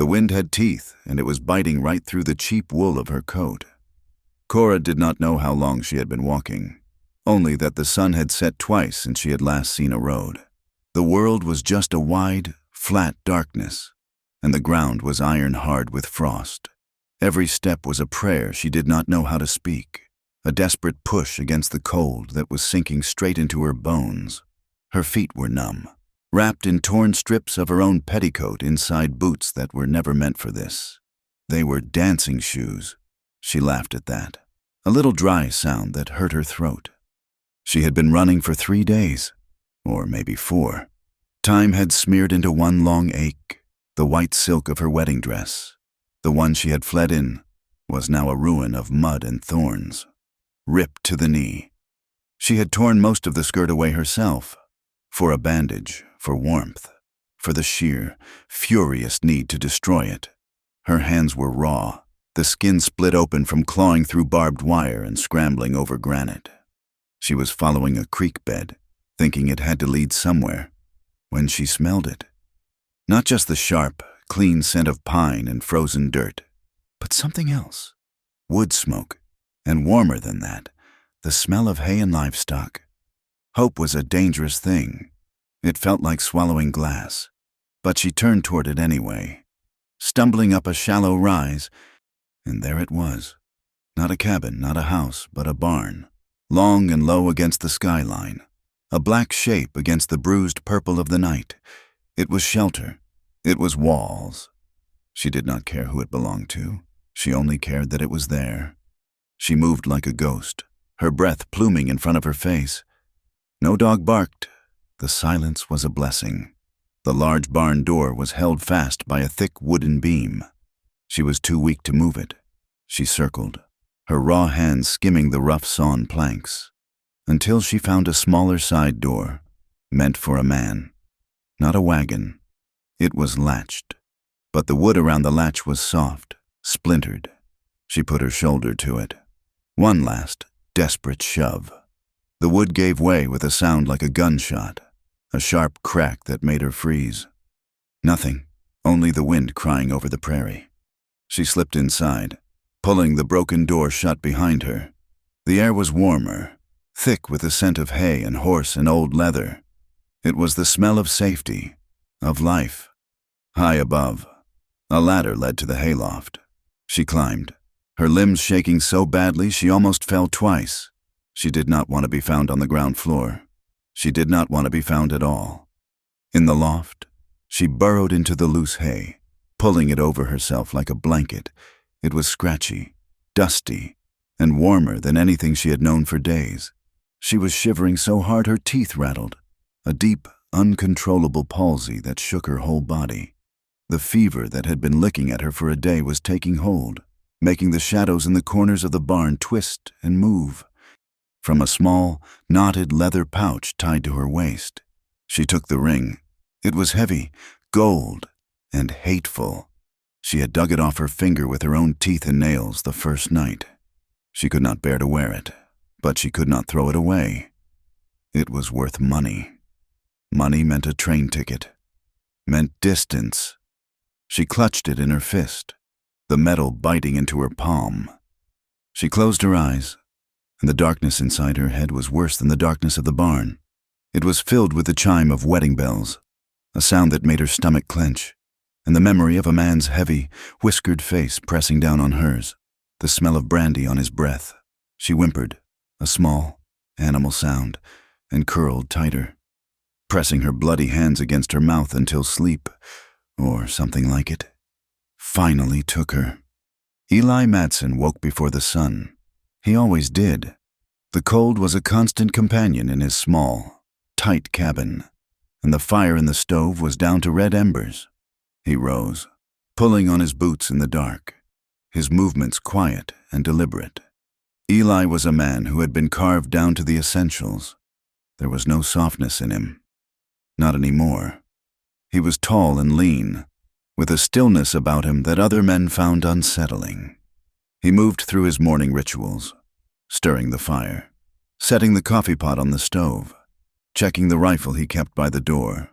The wind had teeth, and it was biting right through the cheap wool of her coat. Cora did not know how long she had been walking, only that the sun had set twice since she had last seen a road. The world was just a wide, flat darkness, and the ground was iron-hard with frost. Every step was a prayer she did not know how to speak, a desperate push against the cold that was sinking straight into her bones. Her feet were numb, wrapped in torn strips of her own petticoat inside boots that were never meant for this. They were dancing shoes. She laughed at that, a little dry sound that hurt her throat. She had been running for 3 days, or maybe 4. Time had smeared into one long ache. The white silk of her wedding dress, the one she had fled in, was now a ruin of mud and thorns, ripped to the knee. She had torn most of the skirt away herself, for a bandage, for warmth, for the sheer, furious need to destroy it. Her hands were raw, the skin split open from clawing through barbed wire and scrambling over granite. She was following a creek bed, thinking it had to lead somewhere, when she smelled it. Not just the sharp, clean scent of pine and frozen dirt, but something else. Wood smoke, and warmer than that, the smell of hay and livestock. Hope was a dangerous thing. It felt like swallowing glass, but she turned toward it anyway, stumbling up a shallow rise, and there it was. Not a cabin, not a house, but a barn, long and low against the skyline, a black shape against the bruised purple of the night. It was shelter. It was walls. She did not care who it belonged to. She only cared that it was there. She moved like a ghost, her breath pluming in front of her face. No dog barked. The silence was a blessing. The large barn door was held fast by a thick wooden beam. She was too weak to move it. She circled, her raw hands skimming the rough sawn planks, until she found a smaller side door, meant for a man, not a wagon. It was latched, but the wood around the latch was soft, splintered. She put her shoulder to it. One last, desperate shove. The wood gave way with a sound like a gunshot, a sharp crack that made her freeze. Nothing, only the wind crying over the prairie. She slipped inside, pulling the broken door shut behind her. The air was warmer, thick with the scent of hay and horse and old leather. It was the smell of safety, of life. High above, a ladder led to the hayloft. She climbed, her limbs shaking so badly she almost fell twice. She did not want to be found on the ground floor. She did not want to be found at all. In the loft, she burrowed into the loose hay, pulling it over herself like a blanket. It was scratchy, dusty, and warmer than anything she had known for days. She was shivering so hard her teeth rattled, a deep, uncontrollable palsy that shook her whole body. The fever that had been licking at her for a day was taking hold, making the shadows in the corners of the barn twist and move. From a small, knotted leather pouch tied to her waist, she took the ring. It was heavy, gold, and hateful. She had dug it off her finger with her own teeth and nails the first night. She could not bear to wear it, but she could not throw it away. It was worth money. Money meant a train ticket, meant distance. She clutched it in her fist, the metal biting into her palm. She closed her eyes, and the darkness inside her head was worse than the darkness of the barn. It was filled with the chime of wedding bells, a sound that made her stomach clench, and the memory of a man's heavy, whiskered face pressing down on hers, the smell of brandy on his breath. She whimpered, a small, animal sound, and curled tighter, pressing her bloody hands against her mouth until sleep, or something like it, finally took her. Eli Madsen woke before the sun. He always did. The cold was a constant companion in his small, tight cabin, and the fire in the stove was down to red embers. He rose, pulling on his boots in the dark, his movements quiet and deliberate. Eli was a man who had been carved down to the essentials. There was no softness in him. Not anymore. He was tall and lean, with a stillness about him that other men found unsettling. He moved through his morning rituals, stirring the fire, setting the coffee pot on the stove, checking the rifle he kept by the door,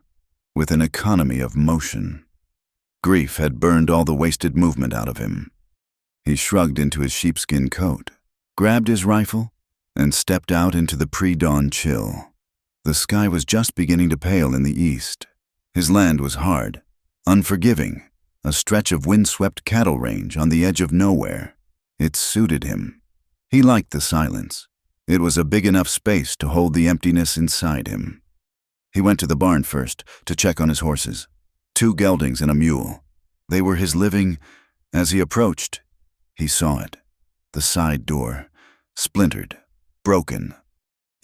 with an economy of motion. Grief had burned all the wasted movement out of him. He shrugged into his sheepskin coat, grabbed his rifle, and stepped out into the pre-dawn chill. The sky was just beginning to pale in the east. His land was hard, unforgiving, a stretch of windswept cattle range on the edge of nowhere. It suited him. He liked the silence. It was a big enough space to hold the emptiness inside him. He went to the barn first to check on his horses. 2 geldings and a mule. They were his living. As he approached, he saw it. The side door, splintered, broken.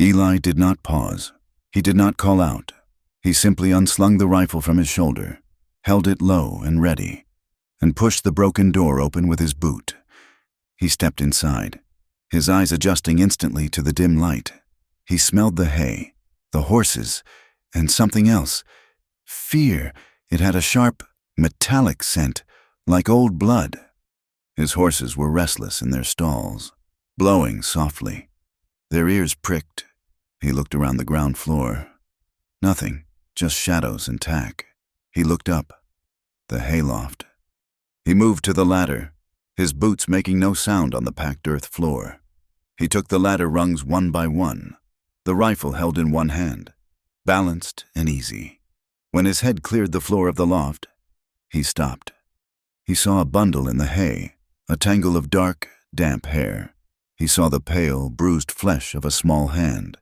Eli did not pause. He did not call out. He simply unslung the rifle from his shoulder, held it low and ready, and pushed the broken door open with his boot. He stepped inside, his eyes adjusting instantly to the dim light. He smelled the hay, the horses, and something else. Fear. It had a sharp, metallic scent, like old blood. His horses were restless in their stalls, blowing softly. Their ears pricked. He looked around the ground floor. Nothing, just shadows and tack. He looked up. The hayloft. He moved to the ladder, his boots making no sound on the packed earth floor. He took the ladder rungs one by one, the rifle held in one hand, balanced and easy. When his head cleared the floor of the loft, he stopped. He saw a bundle in the hay, a tangle of dark, damp hair. He saw the pale, bruised flesh of a small hand.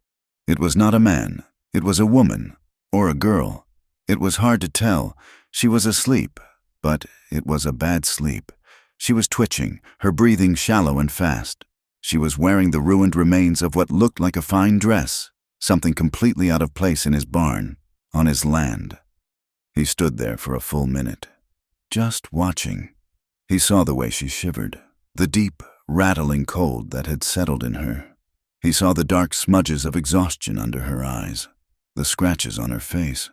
It was not a man. It was a woman, or a girl. It was hard to tell. She was asleep, but it was a bad sleep. She was twitching, her breathing shallow and fast. She was wearing the ruined remains of what looked like a fine dress, something completely out of place in his barn, on his land. He stood there for a full minute, just watching. He saw the way she shivered, the deep, rattling cold that had settled in her. He saw the dark smudges of exhaustion under her eyes, the scratches on her face.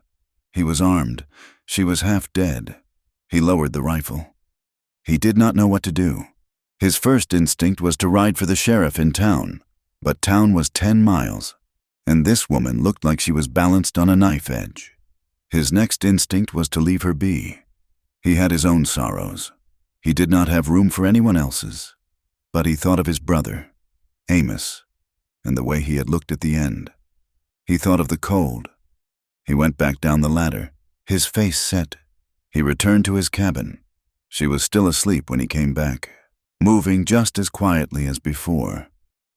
He was armed. She was half dead. He lowered the rifle. He did not know what to do. His first instinct was to ride for the sheriff in town, but town was 10 miles, and this woman looked like she was balanced on a knife edge. His next instinct was to leave her be. He had his own sorrows. He did not have room for anyone else's. But he thought of his brother, Amos, and the way he had looked at the end. He thought of the cold. He went back down the ladder, his face set. He returned to his cabin. She was still asleep when he came back, moving just as quietly as before.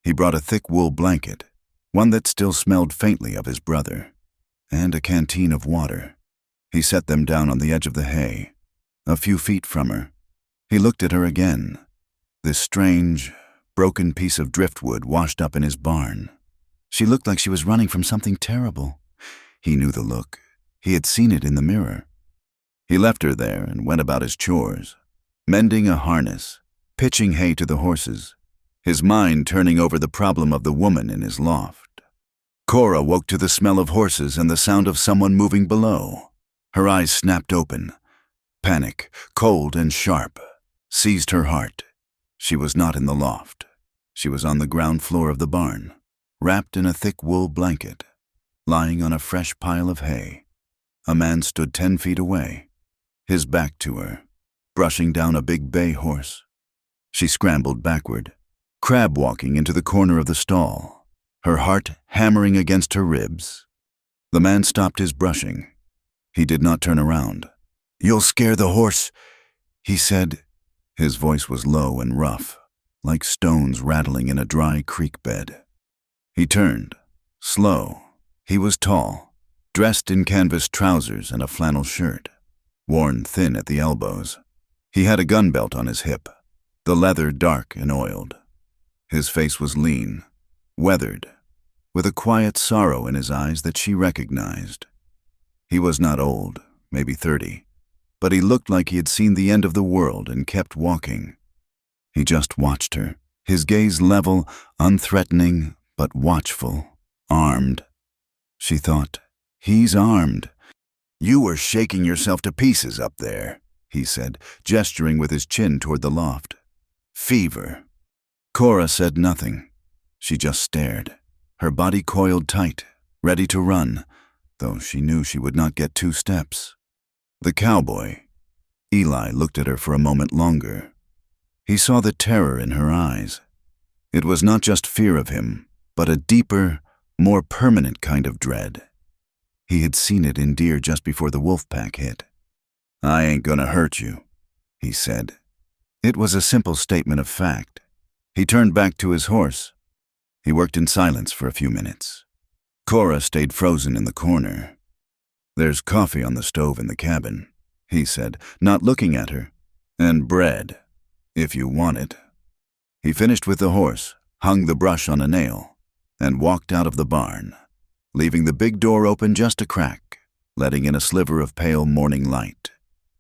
He brought a thick wool blanket, one that still smelled faintly of his brother, and a canteen of water. He set them down on the edge of the hay, a few feet from her. He looked at her again, this strange, broken piece of driftwood washed up in his barn. She looked like she was running from something terrible. He knew the look. He had seen it in the mirror. He left her there and went about his chores, mending a harness, pitching hay to the horses, his mind turning over the problem of the woman in his loft. Cora woke to the smell of horses and the sound of someone moving below. Her eyes snapped open. Panic, cold and sharp, seized her heart. She was not in the loft. She was on the ground floor of the barn, wrapped in a thick wool blanket, lying on a fresh pile of hay. A man stood 10 feet away, his back to her, brushing down a big bay horse. She scrambled backward, crab walking into the corner of the stall, her heart hammering against her ribs. The man stopped his brushing. He did not turn around. "You'll scare the horse," he said. His voice was low and rough, like stones rattling in a dry creek bed. He turned, slow. He was tall, dressed in canvas trousers and a flannel shirt, worn thin at the elbows. He had a gun belt on his hip, the leather dark and oiled. His face was lean, weathered, with a quiet sorrow in his eyes that she recognized. He was not old, maybe 30, but he looked like he had seen the end of the world and kept walking. He just watched her, his gaze level, unthreatening, but watchful, armed. She thought, "He's armed." "You were shaking yourself to pieces up there," he said, gesturing with his chin toward the loft. "Fever." Cora said nothing. She just stared, her body coiled tight, ready to run, though she knew she would not get 2 steps. The cowboy. Eli looked at her for a moment longer. He saw the terror in her eyes. It was not just fear of him, but a deeper, more permanent kind of dread. He had seen it in deer just before the wolf pack hit. "I ain't gonna hurt you," he said. It was a simple statement of fact. He turned back to his horse. He worked in silence for a few minutes. Cora stayed frozen in the corner. "There's coffee on the stove in the cabin," he said, not looking at her. "And bread, if you want it." He finished with the horse, hung the brush on a nail, and walked out of the barn, leaving the big door open just a crack, letting in a sliver of pale morning light.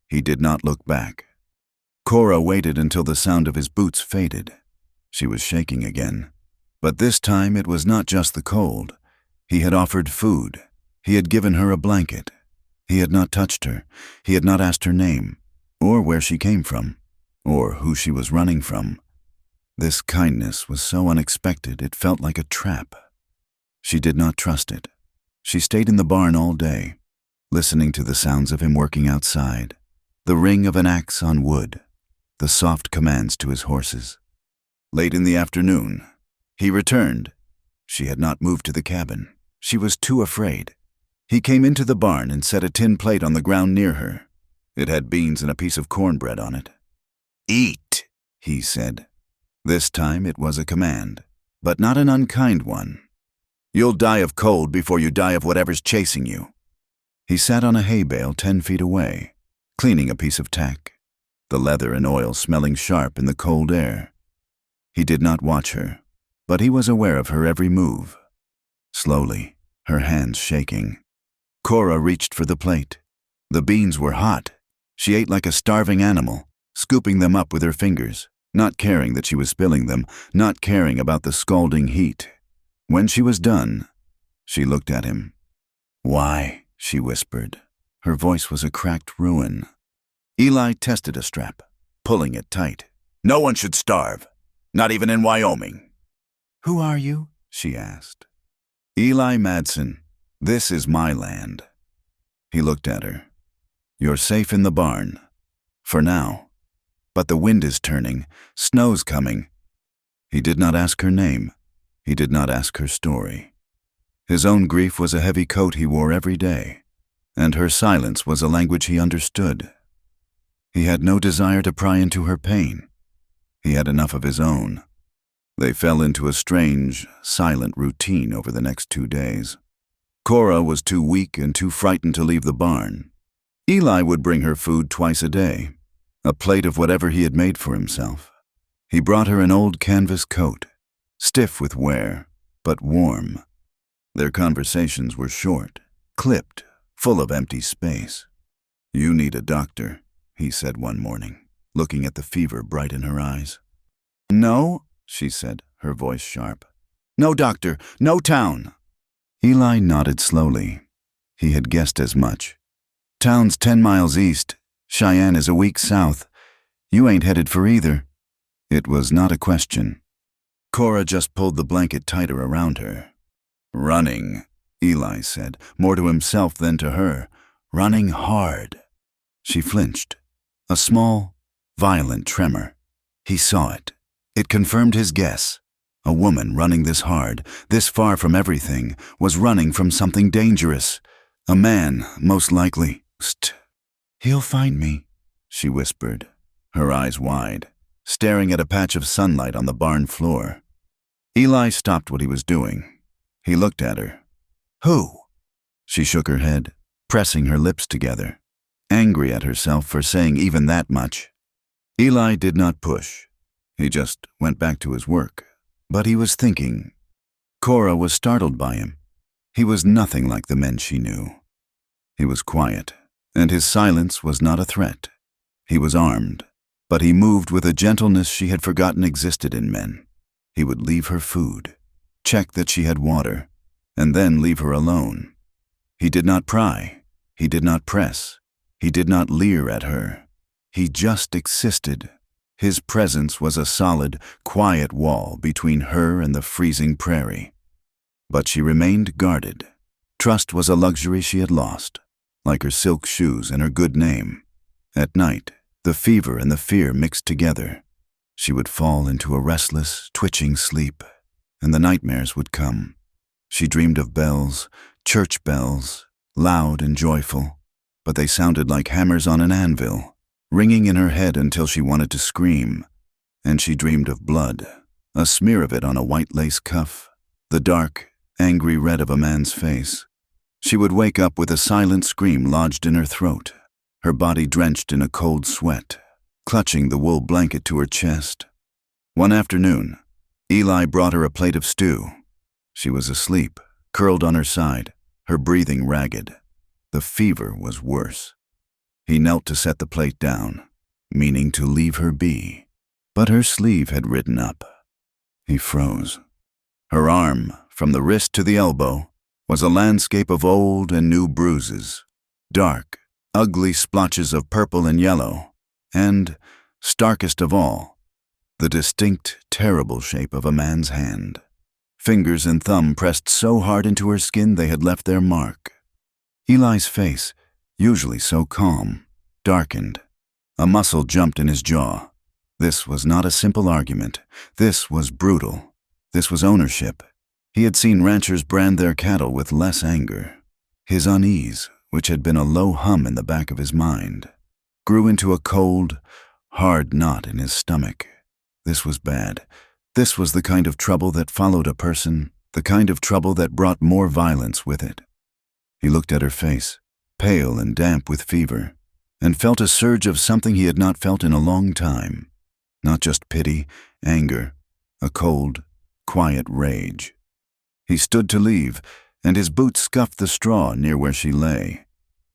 He did not look back. Cora waited until the sound of his boots faded. She was shaking again. But this time it was not just the cold. He had offered food. He had given her a blanket. He had not touched her. He had not asked her name, or where she came from, or who she was running from. This kindness was so unexpected it felt like a trap. She did not trust it. She stayed in the barn all day, listening to the sounds of him working outside, the ring of an axe on wood, the soft commands to his horses. Late in the afternoon, he returned. She had not moved to the cabin. She was too afraid. He came into the barn and set a tin plate on the ground near her. It had beans and a piece of cornbread on it. "Eat," he said. This time it was a command, but not an unkind one. "You'll die of cold before you die of whatever's chasing you." He sat on a hay bale 10 feet away, cleaning a piece of tack, the leather and oil smelling sharp in the cold air. He did not watch her, but he was aware of her every move. Slowly, her hands shaking, Cora reached for the plate. The beans were hot. She ate like a starving animal, scooping them up with her fingers, not caring that she was spilling them, not caring about the scalding heat. When she was done, she looked at him. "Why?" she whispered. Her voice was a cracked ruin. Eli tested a strap, pulling it tight. "No one should starve, not even in Wyoming." "Who are you?" she asked. "Eli Madsen. This is my land." He looked at her. "You're safe in the barn. For now. But the wind is turning. Snow's coming." He did not ask her name. He did not ask her story. His own grief was a heavy coat he wore every day, and her silence was a language he understood. He had no desire to pry into her pain. He had enough of his own. They fell into a strange, silent routine over the next 2 days. Cora was too weak and too frightened to leave the barn. Eli would bring her food twice a day, a plate of whatever he had made for himself. He brought her an old canvas coat, stiff with wear, but warm. Their conversations were short, clipped, full of empty space. "You need a doctor," he said one morning, looking at the fever bright in her eyes. "No," she said, her voice sharp. "No doctor, no town." Eli nodded slowly. He had guessed as much. "Town's 10 miles east. Cheyenne is a week south. You ain't headed for either." It was not a question. Cora just pulled the blanket tighter around her. "Running," Eli said, more to himself than to her. "Running hard." She flinched. A small, violent tremor. He saw it. It confirmed his guess. A woman running this hard, this far from everything, was running from something dangerous. A man, most likely. "St. He'll find me," she whispered, her eyes wide, staring at a patch of sunlight on the barn floor. Eli stopped what he was doing. He looked at her. "Who?" She shook her head, pressing her lips together, angry at herself for saying even that much. Eli did not push. He just went back to his work. But he was thinking. Cora was startled by him. He was nothing like the men she knew. He was quiet, and his silence was not a threat. He was armed, but he moved with a gentleness she had forgotten existed in men. He would leave her food, check that she had water, and then leave her alone. He did not pry. He did not press. He did not leer at her. He just existed. His presence was a solid, quiet wall between her and the freezing prairie. But she remained guarded. Trust was a luxury she had lost, like her silk shoes and her good name. At night, The fever and the fear mixed together. She would fall into a restless, twitching sleep, and the nightmares would come. She dreamed of bells, church bells, loud and joyful, but they sounded like hammers on an anvil, ringing in her head until she wanted to scream. And she dreamed of blood, a smear of it on a white lace cuff, the dark, angry red of a man's face. She would wake up with a silent scream lodged in her throat, her body drenched in a cold sweat, clutching the wool blanket to her chest. One afternoon, Eli brought her a plate of stew. She was asleep, curled on her side, her breathing ragged. The fever was worse. He knelt to set the plate down, meaning to leave her be, but her sleeve had ridden up. He froze. Her arm, from the wrist to the elbow, was a landscape of old and new bruises, dark, ugly splotches of purple and yellow, and, starkest of all, the distinct, terrible shape of a man's hand. Fingers and thumb pressed so hard into her skin they had left their mark. Eli's face, usually so calm, darkened. A muscle jumped in his jaw. This was not a simple argument. This was brutal. This was ownership. He had seen ranchers brand their cattle with less anger. His unease, which had been a low hum in the back of his mind, grew into a cold, hard knot in his stomach. This was bad. This was the kind of trouble that followed a person, the kind of trouble that brought more violence with it. He looked at her face, pale and damp with fever, and felt a surge of something he had not felt in a long time. Not just pity, anger, a cold, quiet rage. He stood to leave, and his boot scuffed the straw near where she lay.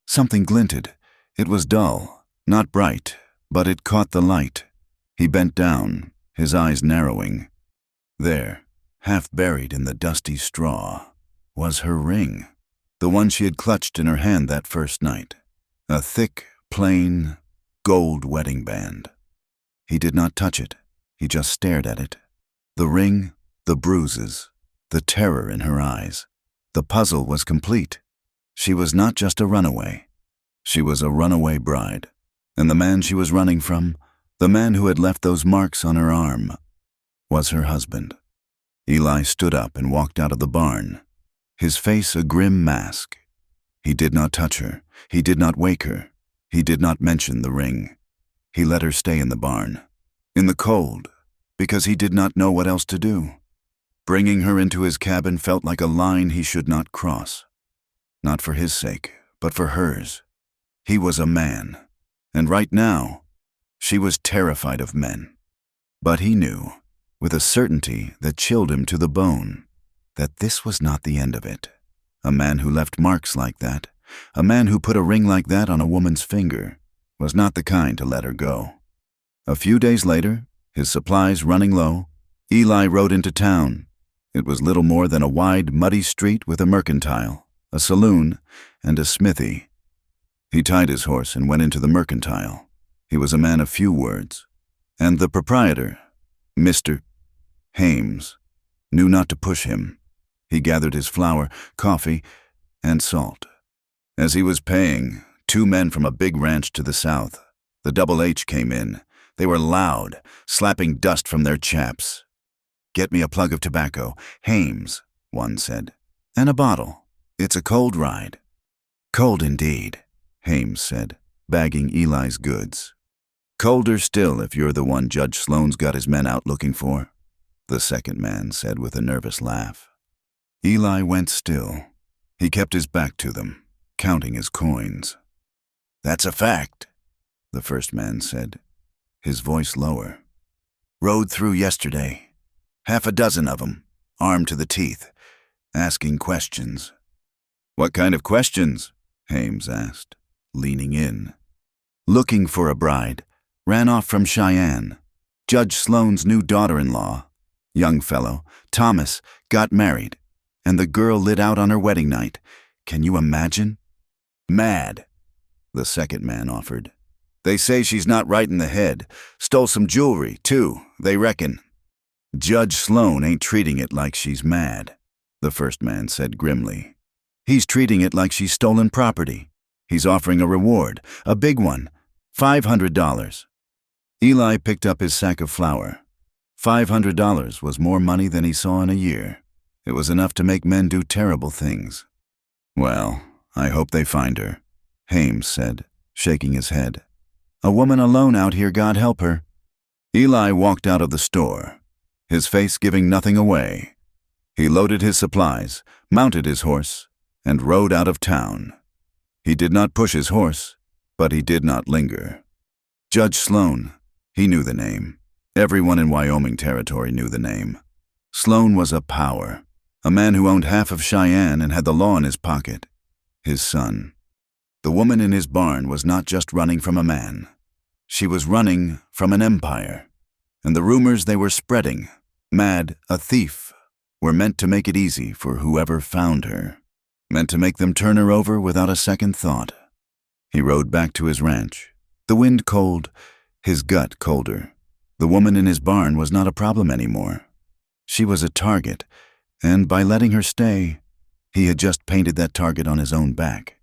Something glinted. It was dull, not bright, but it caught the light. He bent down, his eyes narrowing. There, half buried in the dusty straw, was her ring, the one she had clutched in her hand that first night. A thick, plain, gold wedding band. He did not touch it. He just stared at it. The ring, the bruises, the terror in her eyes. The puzzle was complete. She was not just a runaway. She was a runaway bride. And the man she was running from, the man who had left those marks on her arm, was her husband. Eli stood up and walked out of the barn, his face a grim mask. He did not touch her. He did not wake her. He did not mention the ring. He let her stay in the barn, in the cold, because he did not know what else to do. Bringing her into his cabin felt like a line he should not cross. Not for his sake, but for hers. He was a man, and right now, she was terrified of men. But he knew, with a certainty that chilled him to the bone, that this was not the end of it. A man who left marks like that, a man who put a ring like that on a woman's finger, was not the kind to let her go. A few days later, his supplies running low, Eli rode into town. It was little more than a wide, muddy street with a mercantile, a saloon, and a smithy. He tied his horse and went into the mercantile. He was a man of few words, and the proprietor, Mr. Hames, knew not to push him. He gathered his flour, coffee, and salt. As he was paying, 2 men from a big ranch to the south, the Double H, came in. They were loud, slapping dust from their chaps. "Get me a plug of tobacco, Hames," one said, "and a bottle. It's a cold ride." "Cold indeed," Hames said, bagging Eli's goods. "Colder still if you're the one Judge Sloan's got his men out looking for," the second man said with a nervous laugh. Eli went still. He kept his back to them, counting his coins. "That's a fact," the first man said, his voice lower. "Rode through yesterday. 6 of 'em, armed to the teeth, asking questions." "What kind of questions?" Hames asked, leaning in. "Looking for a bride. Ran off from Cheyenne. Judge Sloan's new daughter-in-law. Young fellow, Thomas, got married, and the girl lit out on her wedding night. Can you imagine?" "Mad," the second man offered. "They say she's not right in the head. Stole some jewelry, too, they reckon." "Judge Sloan ain't treating it like she's mad," the first man said grimly. "He's treating it like she's stolen property. He's offering a reward, a big one, $500. Eli picked up his sack of flour. $500 was more money than he saw in a year. It was enough to make men do terrible things. Well, I hope they find her, Hames said, shaking his head. A woman alone out here, God help her. Eli walked out of the store, his face giving nothing away. He loaded his supplies, mounted his horse, and rode out of town. He did not push his horse, but he did not linger. Judge Sloan, he knew the name. Everyone in Wyoming Territory knew the name. Sloan was a power, a man who owned half of Cheyenne and had the law in his pocket. His son. The woman in his barn was not just running from a man. She was running from an empire. And the rumors they were spreading, mad, a thief, were meant to make it easy for whoever found her. Meant to make them turn her over without a second thought. He rode back to his ranch. The wind cold, his gut colder. The woman in his barn was not a problem anymore. She was a target, and by letting her stay, he had just painted that target on his own back.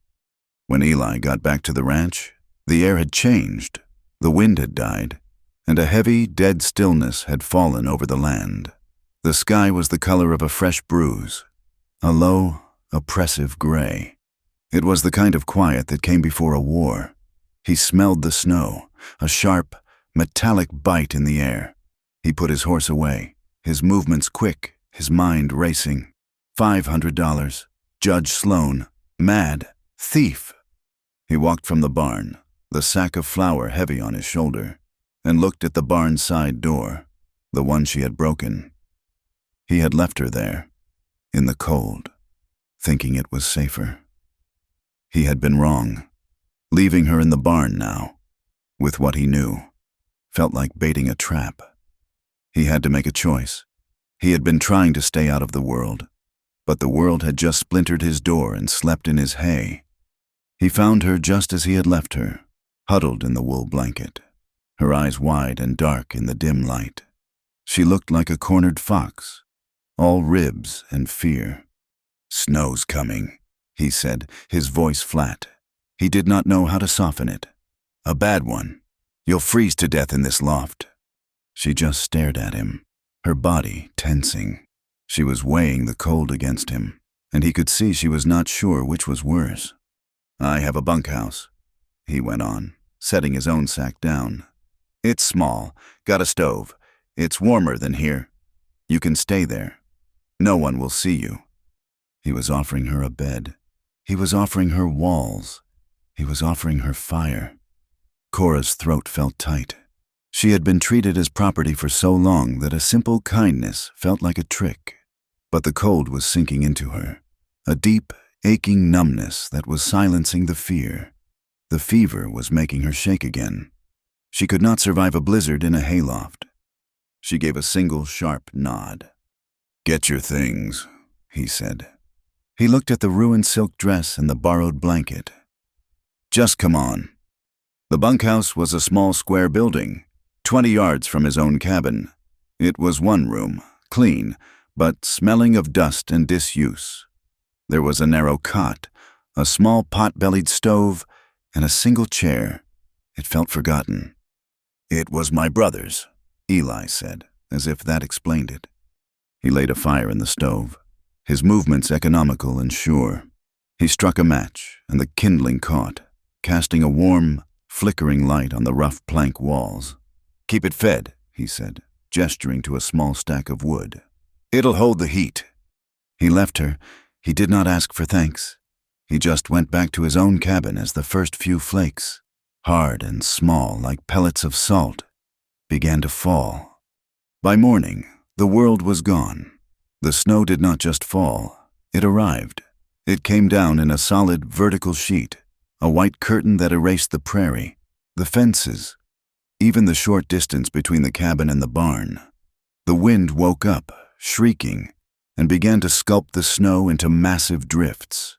When Eli got back to the ranch, the air had changed, the wind had died, and a heavy, dead stillness had fallen over the land. The sky was the color of a fresh bruise, a low, oppressive gray. It was the kind of quiet that came before a war. He smelled the snow, a sharp, metallic bite in the air. He put his horse away, his movements quick, his mind racing. $500. Judge Sloan. Mad. Thief. He walked from the barn, the sack of flour heavy on his shoulder, and looked at the barn side door, the one she had broken. He had left her there, in the cold, thinking it was safer. He had been wrong, leaving her in the barn now, with what he knew. Felt like baiting a trap. He had to make a choice. He had been trying to stay out of the world, but the world had just splintered his door and slept in his hay. He found her just as he had left her, huddled in the wool blanket, her eyes wide and dark in the dim light. She looked like a cornered fox, all ribs and fear. "Snow's coming," he said, his voice flat. He did not know how to soften it. "A bad one. You'll freeze to death in this loft." She just stared at him, her body tensing. She was weighing the cold against him, and he could see she was not sure which was worse. "I have a bunkhouse," he went on, setting his own sack down. "It's small, got a stove. It's warmer than here. You can stay there. No one will see you." He was offering her a bed. He was offering her walls. He was offering her fire. Cora's throat felt tight. She had been treated as property for so long that a simple kindness felt like a trick. But the cold was sinking into her, a deep, aching numbness that was silencing the fear. The fever was making her shake again. She could not survive a blizzard in a hayloft. She gave a single sharp nod. "Get your things," he said. He looked at the ruined silk dress and the borrowed blanket. "Just come on." The bunkhouse was a small square building, 20 yards from his own cabin. It was one room, clean, but smelling of dust and disuse. There was a narrow cot, a small pot-bellied stove, and a single chair. It felt forgotten. "It was my brother's," Eli said, as if that explained it. He laid a fire in the stove, his movements economical and sure. He struck a match, and the kindling caught, casting a warm, flickering light on the rough plank walls. "Keep it fed," he said, gesturing to a small stack of wood. "It'll hold the heat." He left her. He did not ask for thanks. He just went back to his own cabin as the first few flakes, hard and small like pellets of salt, began to fall. By morning, the world was gone. The snow did not just fall. It arrived. It came down in a solid vertical sheet, a white curtain that erased the prairie, the fences, even the short distance between the cabin and the barn. The wind woke up, shrieking, and began to sculpt the snow into massive drifts.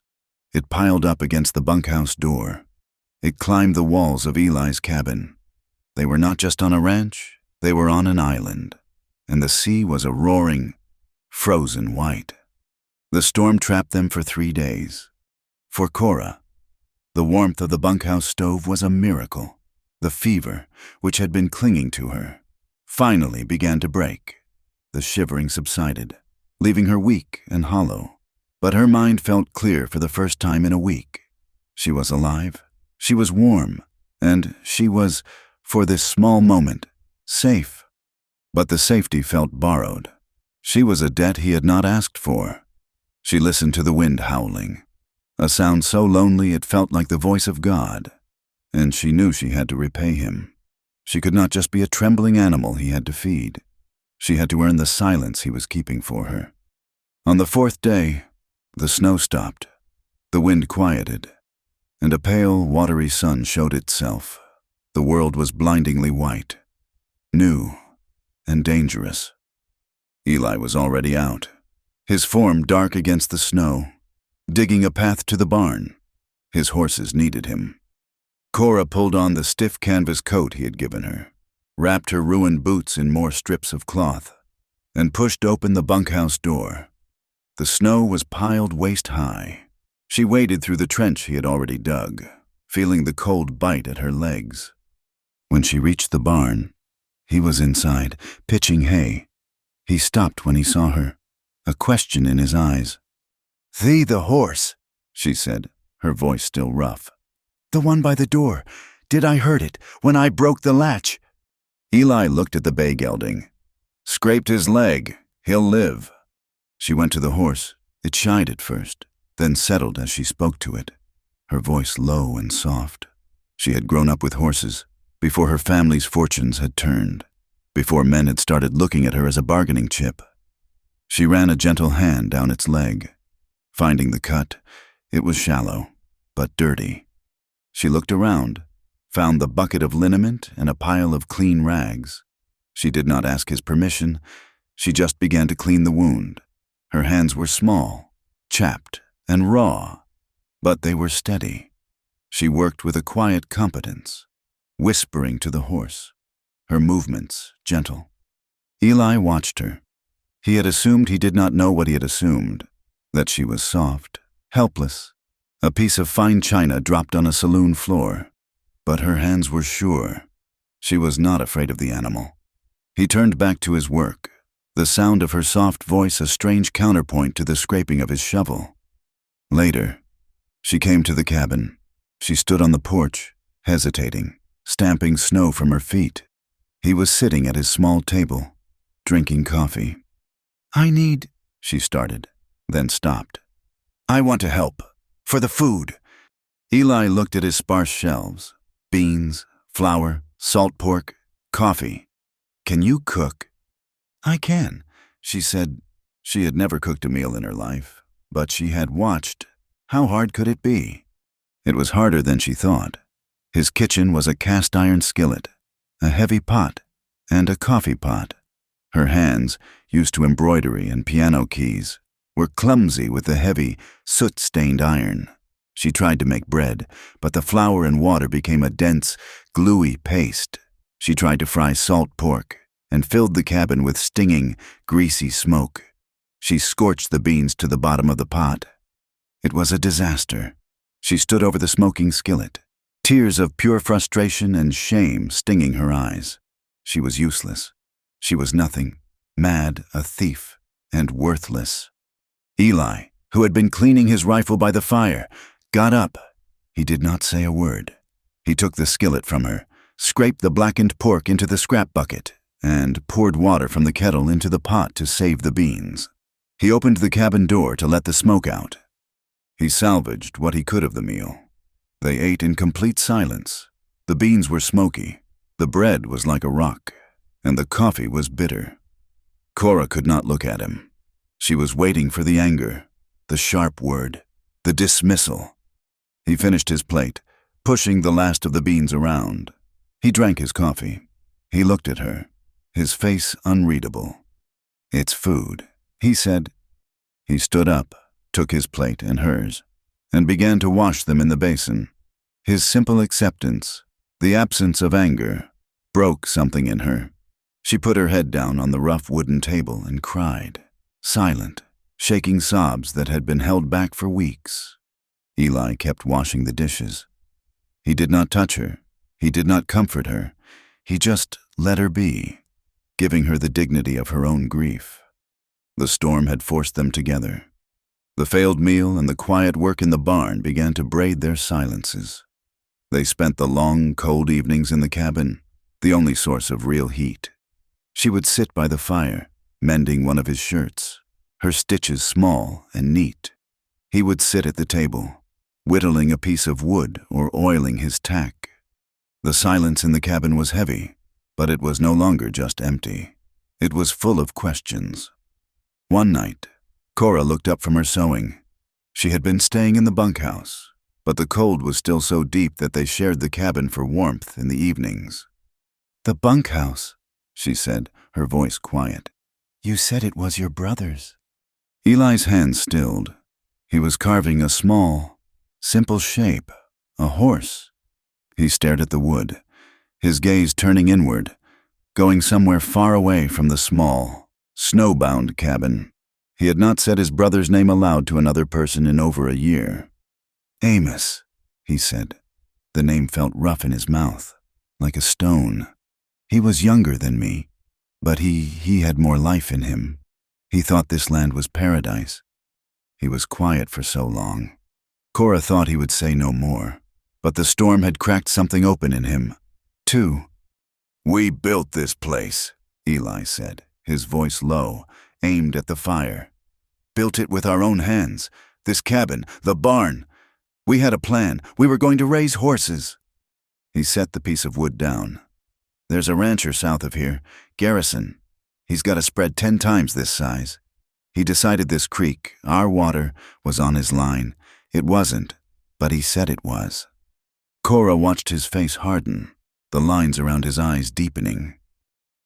It piled up against the bunkhouse door. It climbed the walls of Eli's cabin. They were not just on a ranch, they were on an island, and the sea was a roaring, frozen white. The storm trapped them for 3 days. For Cora, the warmth of the bunkhouse stove was a miracle. The fever, which had been clinging to her, finally began to break. The shivering subsided, leaving her weak and hollow. But her mind felt clear for the first time in a week. She was alive, she was warm, and she was, for this small moment, safe. But the safety felt borrowed. She was a debt he had not asked for. She listened to the wind howling, a sound so lonely it felt like the voice of God, and she knew she had to repay him. She could not just be a trembling animal he had to feed. She had to earn the silence he was keeping for her. On the fourth day, the snow stopped, the wind quieted, and a pale, watery sun showed itself. The world was blindingly white, new and dangerous. Eli was already out, his form dark against the snow, digging a path to the barn. His horses needed him. Cora pulled on the stiff canvas coat he had given her, wrapped her ruined boots in more strips of cloth, and pushed open the bunkhouse door. The snow was piled waist-high. She waded through the trench he had already dug, feeling the cold bite at her legs. When she reached the barn, he was inside, pitching hay. He stopped when he saw her, a question in his eyes. "The horse," she said, her voice still rough. "The one by the door. Did I hurt it when I broke the latch?" Eli looked at the bay gelding. "Scraped his leg. He'll live." She went to the horse. It shied at first, then settled as she spoke to it, her voice low and soft. She had grown up with horses, before her family's fortunes had turned, before men had started looking at her as a bargaining chip. She ran a gentle hand down its leg. Finding the cut, it was shallow, but dirty. She looked around, found the bucket of liniment and a pile of clean rags. She did not ask his permission. She just began to clean the wound. Her hands were small, chapped, and raw, but they were steady. She worked with a quiet competence, whispering to the horse, her movements gentle. Eli watched her. He had assumed he did not know what he had assumed, that she was soft, helpless, a piece of fine china dropped on a saloon floor. But her hands were sure. She was not afraid of the animal. He turned back to his work, the sound of her soft voice a strange counterpoint to the scraping of his shovel. Later, she came to the cabin. She stood on the porch, hesitating, stamping snow from her feet. He was sitting at his small table, drinking coffee. She started, then stopped. "I want to help. For the food." Eli looked at his sparse shelves. Beans, flour, salt pork, coffee. "Can you cook?" "I can," she said. She had never cooked a meal in her life, but she had watched. How hard could it be? It was harder than she thought. His kitchen was a cast-iron skillet, a heavy pot, and a coffee pot. Her hands, used to embroidery and piano keys, were clumsy with the heavy, soot-stained iron. She tried to make bread, but the flour and water became a dense, gluey paste. She tried to fry salt pork and filled the cabin with stinging, greasy smoke. She scorched the beans to the bottom of the pot. It was a disaster. She stood over the smoking skillet, tears of pure frustration and shame stinging her eyes. She was useless. She was nothing, mad, a thief, and worthless. Eli, who had been cleaning his rifle by the fire, got up. He did not say a word. He took the skillet from her, scraped the blackened pork into the scrap bucket, and poured water from the kettle into the pot to save the beans. He opened the cabin door to let the smoke out. He salvaged what he could of the meal. They ate in complete silence. The beans were smoky, the bread was like a rock, and the coffee was bitter. Cora could not look at him. She was waiting for the anger, the sharp word, the dismissal. He finished his plate, pushing the last of the beans around. He drank his coffee. He looked at her, his face unreadable. "It's food," he said. He stood up, took his plate and hers, and began to wash them in the basin. His simple acceptance, the absence of anger, broke something in her. She put her head down on the rough wooden table and cried, silent, shaking sobs that had been held back for weeks. Eli kept washing the dishes. He did not touch her. He did not comfort her. He just let her be, giving her the dignity of her own grief. The storm had forced them together. The failed meal and the quiet work in the barn began to braid their silences. They spent the long, cold evenings in the cabin, the only source of real heat. She would sit by the fire, mending one of his shirts, her stitches small and neat. He would sit at the table, whittling a piece of wood or oiling his tack. The silence in the cabin was heavy, but it was no longer just empty. It was full of questions. One night, Cora looked up from her sewing. She had been staying in the bunkhouse, but the cold was still so deep that they shared the cabin for warmth in the evenings. "The bunkhouse," she said, her voice quiet. "You said it was your brother's." Eli's hand stilled. He was carving a small, simple shape, a horse. He stared at the wood, his gaze turning inward, going somewhere far away from the small, snowbound cabin. He had not said his brother's name aloud to another person in over a year. "Amos," he said. The name felt rough in his mouth, like a stone. He was younger than me, but he had more life in him. He thought this land was paradise. He was quiet for so long. Cora thought he would say no more, but the storm had cracked something open in him, too. "We built this place," Eli said, his voice low, aimed at the fire. "Built it with our own hands. This cabin, the barn. We had a plan. We were going to raise horses." He set the piece of wood down. "There's a rancher south of here, Garrison. He's got a spread 10 times this size. He decided this creek, our water, was on his line. It wasn't, but he said it was." Cora watched his face harden, the lines around his eyes deepening.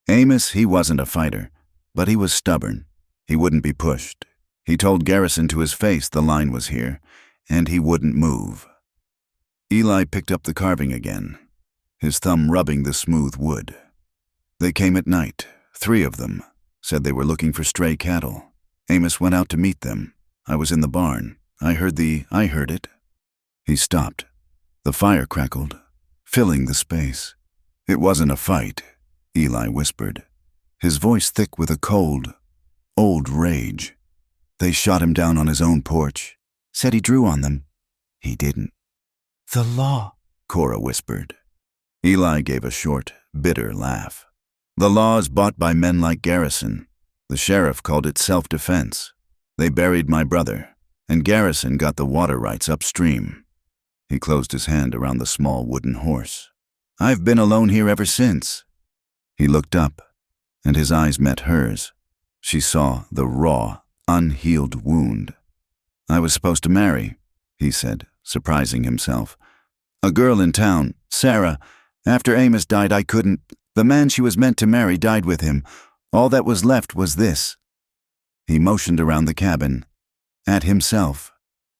Amos, he wasn't a fighter, but he was stubborn. He wouldn't be pushed. He told Garrison to his face the line was here, and he wouldn't move. Eli picked up the carving again, his thumb rubbing the smooth wood. "They came at night, 3 of them, said they were looking for stray cattle. Amos went out to meet them. I was in the barn. I heard it." He stopped. The fire crackled, filling the space. "It wasn't a fight," Eli whispered, his voice thick with a cold, old rage. "They shot him down on his own porch. Said he drew on them. He didn't." "The law," Cora whispered. Eli gave a short, bitter laugh. "The law is bought by men like Garrison. The sheriff called it self-defense. They buried my brother, and Garrison got the water rights upstream." He closed his hand around the small wooden horse. "I've been alone here ever since." He looked up, and his eyes met hers. She saw the raw, unhealed wound. "I was supposed to marry," he said, surprising himself. "A girl in town, Sarah. After Amos died, I couldn't. The man she was meant to marry died with him. All that was left was this." He motioned around the cabin. "At himself.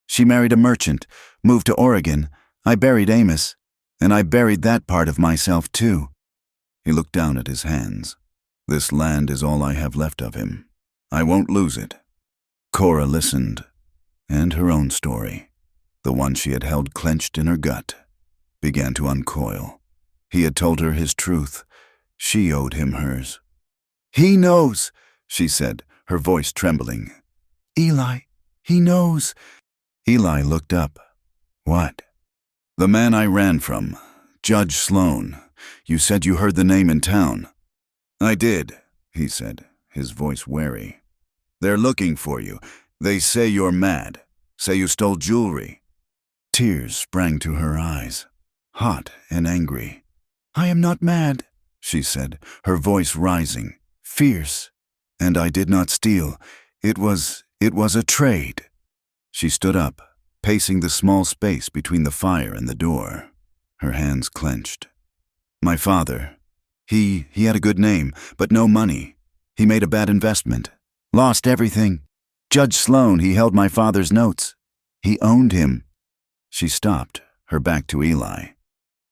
She married a merchant, moved to Oregon. I buried Amos, and I buried that part of myself too." He looked down at his hands. "This land is all I have left of him. I won't lose it." Cora listened, and her own story, the one she had held clenched in her gut, began to uncoil. He had told her his truth. She owed him hers. "He knows," she said, her voice trembling. "Eli, he knows." Eli looked up. "What?" "The man I ran from, Judge Sloan. You said you heard the name in town." "I did," he said, his voice wary. "They're looking for you. They say you're mad. Say you stole jewelry." Tears sprang to her eyes, hot and angry. "I am not mad," she said, her voice rising, fierce. "And I did not steal. It was a trade." She stood up, pacing the small space between the fire and the door, her hands clenched. "My father, he had a good name, but no money. He made a bad investment. Lost everything. Judge Sloan, he held my father's notes. He owned him." She stopped, her back to Eli.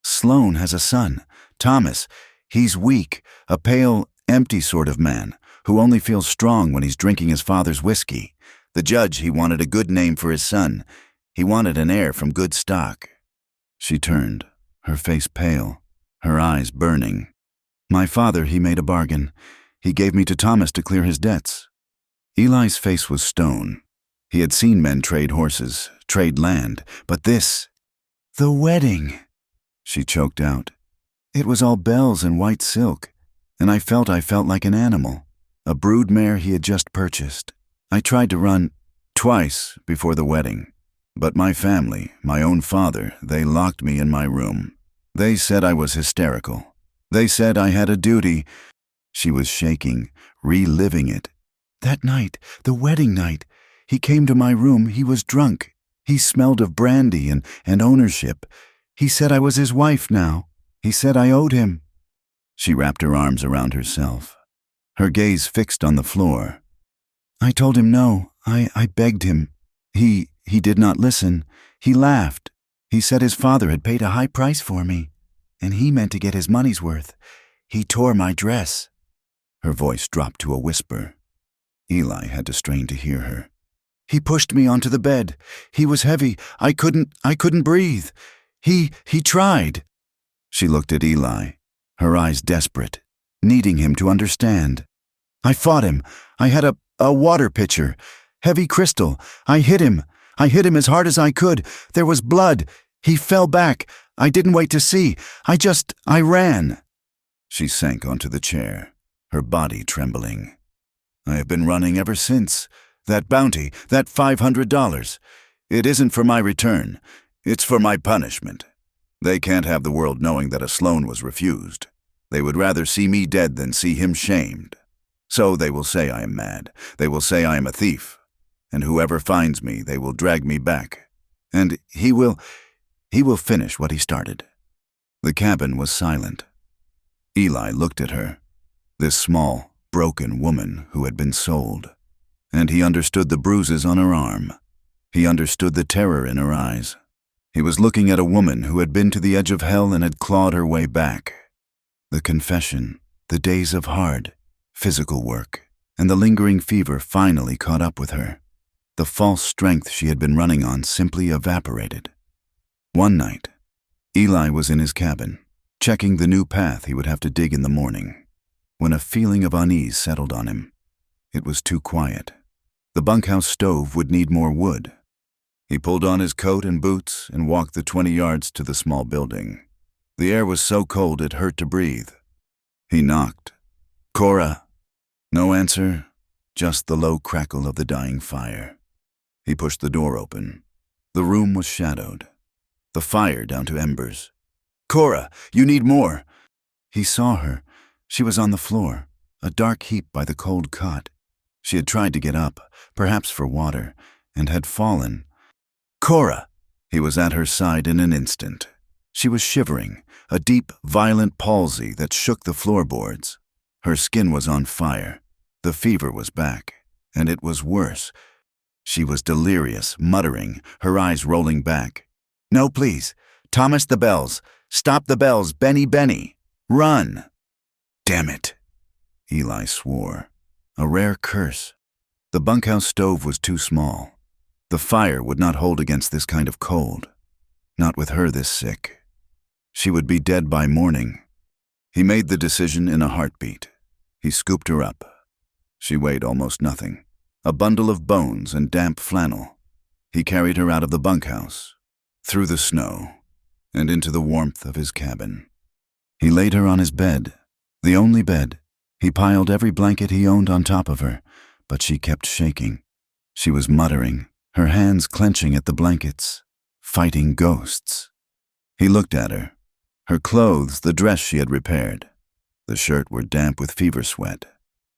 "Sloan has a son, Thomas. He's weak, a pale, empty sort of man, who only feels strong when he's drinking his father's whiskey. The judge, he wanted a good name for his son. He wanted an heir from good stock." She turned, her face pale. her eyes burning. "My father, he made a bargain. He gave me to Thomas to clear his debts." Eli's face was stone. He had seen men trade horses, trade land, but this— "The wedding," she choked out. "It was all bells and white silk, and I felt like an animal, a brood mare he had just purchased. I tried to run twice before the wedding, but my family, my own father, they locked me in my room. They said I was hysterical. They said I had a duty." She was shaking, reliving it. "That night, the wedding night, he came to my room. He was drunk. He smelled of brandy and ownership. He said I was his wife now. He said I owed him." She wrapped her arms around herself, her gaze fixed on the floor. "I told him no. I begged him. He did not listen. He laughed. He said his father had paid a high price for me, and he meant to get his money's worth. He tore my dress." Her voice dropped to a whisper. Eli had to strain to hear her. "He pushed me onto the bed. He was heavy. I couldn't breathe. He tried." She looked at Eli, her eyes desperate, needing him to understand. "I fought him. I had a water pitcher, heavy crystal. I hit him as hard as I could. There was blood. He fell back. I didn't wait to see. I ran." She sank onto the chair, her body trembling. "I have been running ever since. That bounty, that $500. It isn't for my return. It's for my punishment. They can't have the world knowing that a Sloan was refused. They would rather see me dead than see him shamed. So they will say I am mad. They will say I am a thief. And whoever finds me, they will drag me back. And he will finish what he started." The cabin was silent. Eli looked at her, this small, broken woman who had been sold. And he understood the bruises on her arm. He understood the terror in her eyes. He was looking at a woman who had been to the edge of hell and had clawed her way back. The confession, the days of hard, physical work, and the lingering fever finally caught up with her. The false strength she had been running on simply evaporated. One night, Eli was in his cabin, checking the new path he would have to dig in the morning, when a feeling of unease settled on him. It was too quiet. The bunkhouse stove would need more wood. He pulled on his coat and boots and walked the 20 yards to the small building. The air was so cold it hurt to breathe. He knocked. "Cora." No answer, just the low crackle of the dying fire. He pushed the door open. The room was shadowed, the fire down to embers. "Cora, you need more." He saw her. She was on the floor, a dark heap by the cold cot. She had tried to get up, perhaps for water, and had fallen. "Cora!" He was at her side in an instant. She was shivering, a deep, violent palsy that shook the floorboards. Her skin was on fire. The fever was back, and it was worse. She was delirious, muttering, her eyes rolling back. "No, please. Thomas, the bells. Stop the bells, Benny. Run!" "Damn it!" Eli swore. A rare curse. The bunkhouse stove was too small. The fire would not hold against this kind of cold. Not with her this sick. She would be dead by morning. He made the decision in a heartbeat. He scooped her up. She weighed almost nothing, a bundle of bones and damp flannel. He carried her out of the bunkhouse, through the snow, and into the warmth of his cabin. He laid her on his bed, the only bed. He piled every blanket he owned on top of her, but she kept shaking. She was muttering, her hands clenching at the blankets, fighting ghosts. He looked at her. Her clothes, the dress she had repaired. The shirt were damp with fever sweat.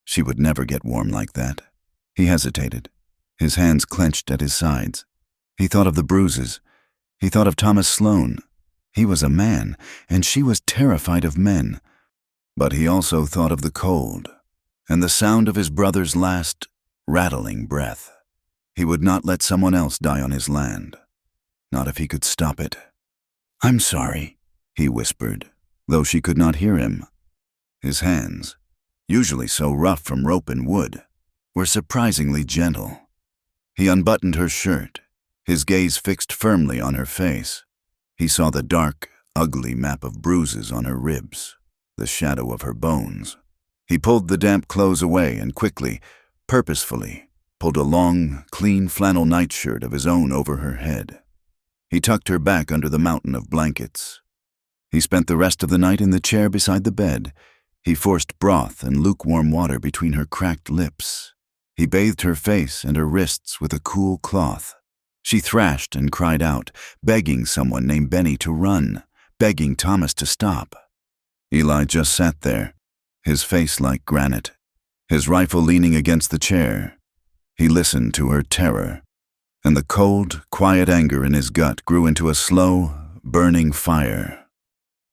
She would never get warm like that. He hesitated, his hands clenched at his sides. He thought of the bruises. He thought of Thomas Sloan. He was a man, and she was terrified of men. But he also thought of the cold, and the sound of his brother's last, rattling breath. He would not let someone else die on his land. Not if he could stop it. "I'm sorry," he whispered, though she could not hear him. His hands, usually so rough from rope and wood, were surprisingly gentle. He unbuttoned her shirt, his gaze fixed firmly on her face. He saw the dark, ugly map of bruises on her ribs, the shadow of her bones. He pulled the damp clothes away and quickly, purposefully, pulled a long, clean flannel nightshirt of his own over her head. He tucked her back under the mountain of blankets. He spent the rest of the night in the chair beside the bed. He forced broth and lukewarm water between her cracked lips. He bathed her face and her wrists with a cool cloth. She thrashed and cried out, begging someone named Benny to run, begging Thomas to stop. Eli just sat there, his face like granite, his rifle leaning against the chair. He listened to her terror, and the cold, quiet anger in his gut grew into a slow, burning fire.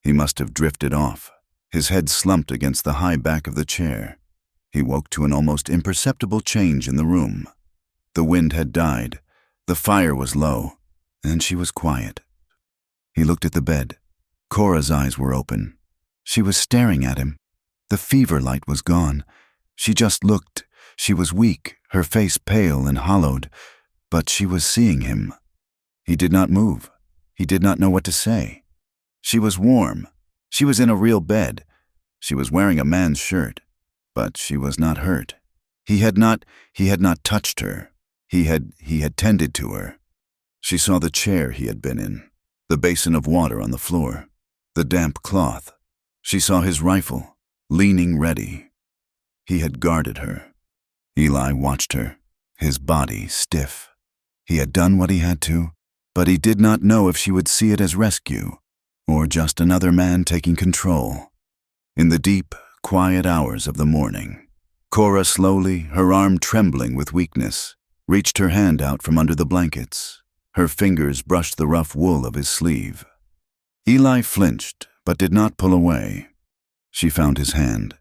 He must have drifted off, his head slumped against the high back of the chair. He woke to an almost imperceptible change in the room. The wind had died, the fire was low, and she was quiet. He looked at the bed. Cora's eyes were open. She was staring at him. The fever light was gone. She just looked. She was weak, her face pale and hollowed, but she was seeing him. He did not move. He did not know what to say. She was warm. She was in a real bed. She was wearing a man's shirt, but she was not hurt. He had not touched her. He had tended to her. She saw the chair he had been in, the basin of water on the floor, the damp cloth. She saw his rifle, leaning ready. He had guarded her. Eli watched her, his body stiff. He had done what he had to, but he did not know if she would see it as rescue, or just another man taking control. In the deep, quiet hours of the morning, Cora slowly, her arm trembling with weakness, reached her hand out from under the blankets. Her fingers brushed the rough wool of his sleeve. Eli flinched, but did not pull away. She found his hand.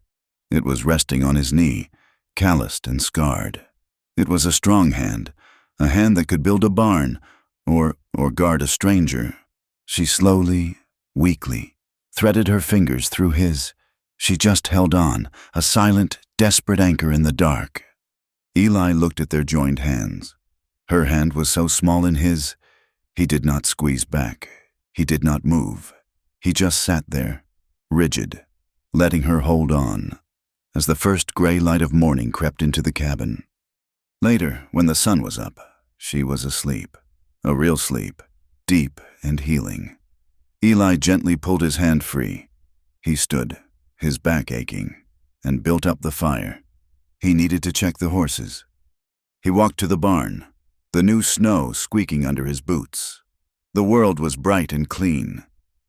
It was resting on his knee, calloused and scarred. It was a strong hand, a hand that could build a barn, or guard a stranger. She slowly, weakly, threaded her fingers through his. She just held on, a silent, desperate anchor in the dark. Eli looked at their joined hands. Her hand was so small in his. He did not squeeze back. He did not move. He just sat there, rigid, letting her hold on, as the first gray light of morning crept into the cabin. Later, when the sun was up, she was asleep, a real sleep, deep and healing. Eli gently pulled his hand free. He stood, his back aching, and built up the fire. He needed to check the horses. He walked to the barn, the new snow squeaking under his boots. The world was bright and clean.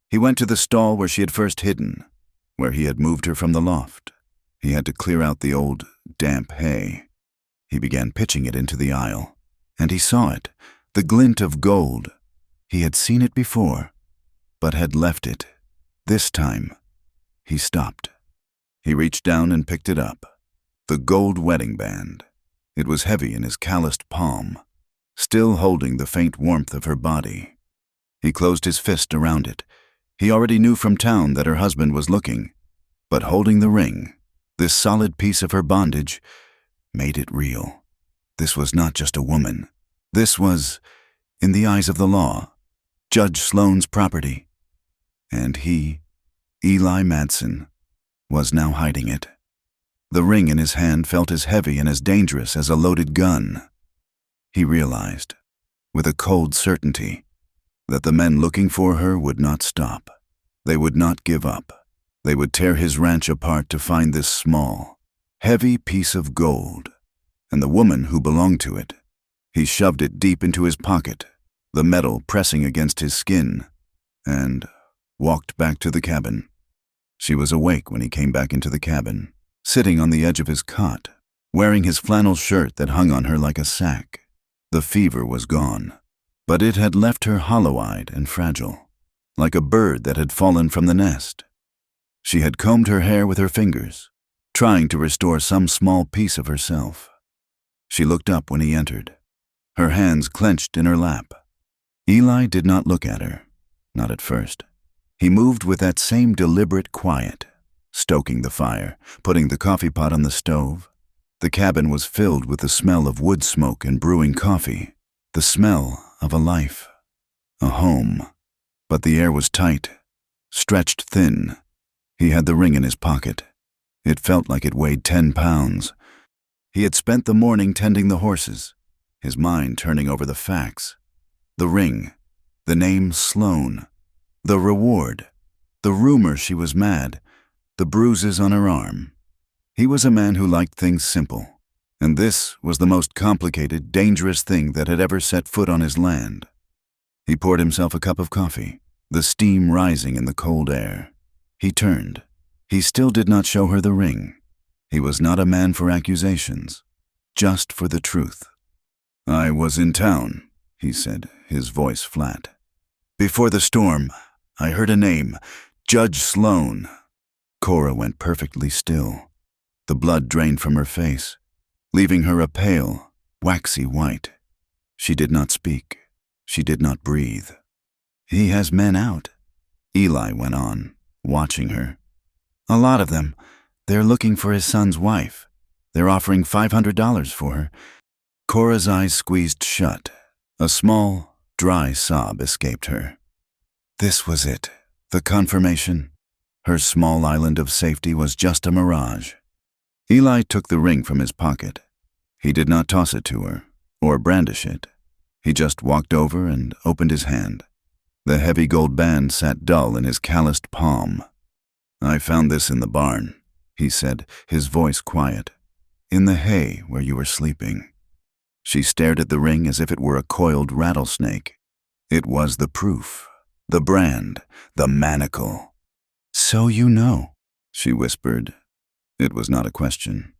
He went to the stall where she had first hidden, where he had moved her from the loft. He had to clear out the old, damp hay. He began pitching it into the aisle, and he saw it, the glint of gold. He had seen it before, but had left it. This time, he stopped. He reached down and picked it up. The gold wedding band. It was heavy in his calloused palm, still holding the faint warmth of her body. He closed his fist around it. He already knew from town that her husband was looking, but holding the ring, this solid piece of her bondage, made it real. This was not just a woman. This was, in the eyes of the law, Judge Sloane's property. And he, Eli Madsen, was now hiding it. The ring in his hand felt as heavy and as dangerous as a loaded gun. He realized, with a cold certainty, that the men looking for her would not stop. They would not give up. They would tear his ranch apart to find this small, heavy piece of gold, and the woman who belonged to it. He shoved it deep into his pocket, the metal pressing against his skin, and walked back to the cabin. She was awake when he came back into the cabin, sitting on the edge of his cot, wearing his flannel shirt that hung on her like a sack. The fever was gone, but it had left her hollow-eyed and fragile, like a bird that had fallen from the nest. She had combed her hair with her fingers, trying to restore some small piece of herself. She looked up when he entered, her hands clenched in her lap. Eli did not look at her, not at first. He moved with that same deliberate quiet, stoking the fire, putting the coffee pot on the stove. The cabin was filled with the smell of wood smoke and brewing coffee, the smell of a life, a home. But the air was tight, stretched thin. He had the ring in his pocket. It felt like it weighed 10 pounds. He had spent the morning tending the horses, his mind turning over the facts. The ring, the name Sloane, the reward, the rumor she was mad, the bruises on her arm. He was a man who liked things simple, and this was the most complicated, dangerous thing that had ever set foot on his land. He poured himself a cup of coffee, the steam rising in the cold air. He turned. He still did not show her the ring. He was not a man for accusations, just for the truth. "I was in town," he said, his voice flat. "Before the storm, I heard a name, Judge Sloane." Cora went perfectly still. The blood drained from her face, leaving her a pale, waxy white. She did not speak. She did not breathe. "He has men out," Eli went on, watching her. "A lot of them. They're looking for his son's wife. They're offering $500 for her." Cora's eyes squeezed shut. A small, dry sob escaped her. This was it, the confirmation. Her small island of safety was just a mirage. Eli took the ring from his pocket. He did not toss it to her, or brandish it. He just walked over and opened his hand. The heavy gold band sat dull in his calloused palm. "I found this in the barn," he said, his voice quiet. "In the hay where you were sleeping." She stared at the ring as if it were a coiled rattlesnake. It was the proof, the brand, the manacle. "So you know," she whispered. It was not a question.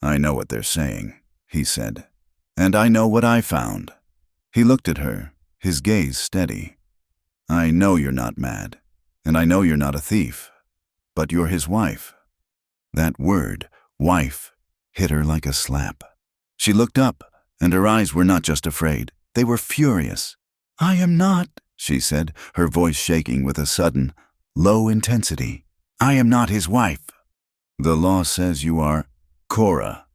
"I know what they're saying," he said. "And I know what I found." He looked at her, his gaze steady. "I know you're not mad, and I know you're not a thief, but you're his wife." That word, wife, hit her like a slap. She looked up, and her eyes were not just afraid. They were furious. "I am not," she said, her voice shaking with a sudden, low intensity. "I am not his wife." "The law says you are Cora."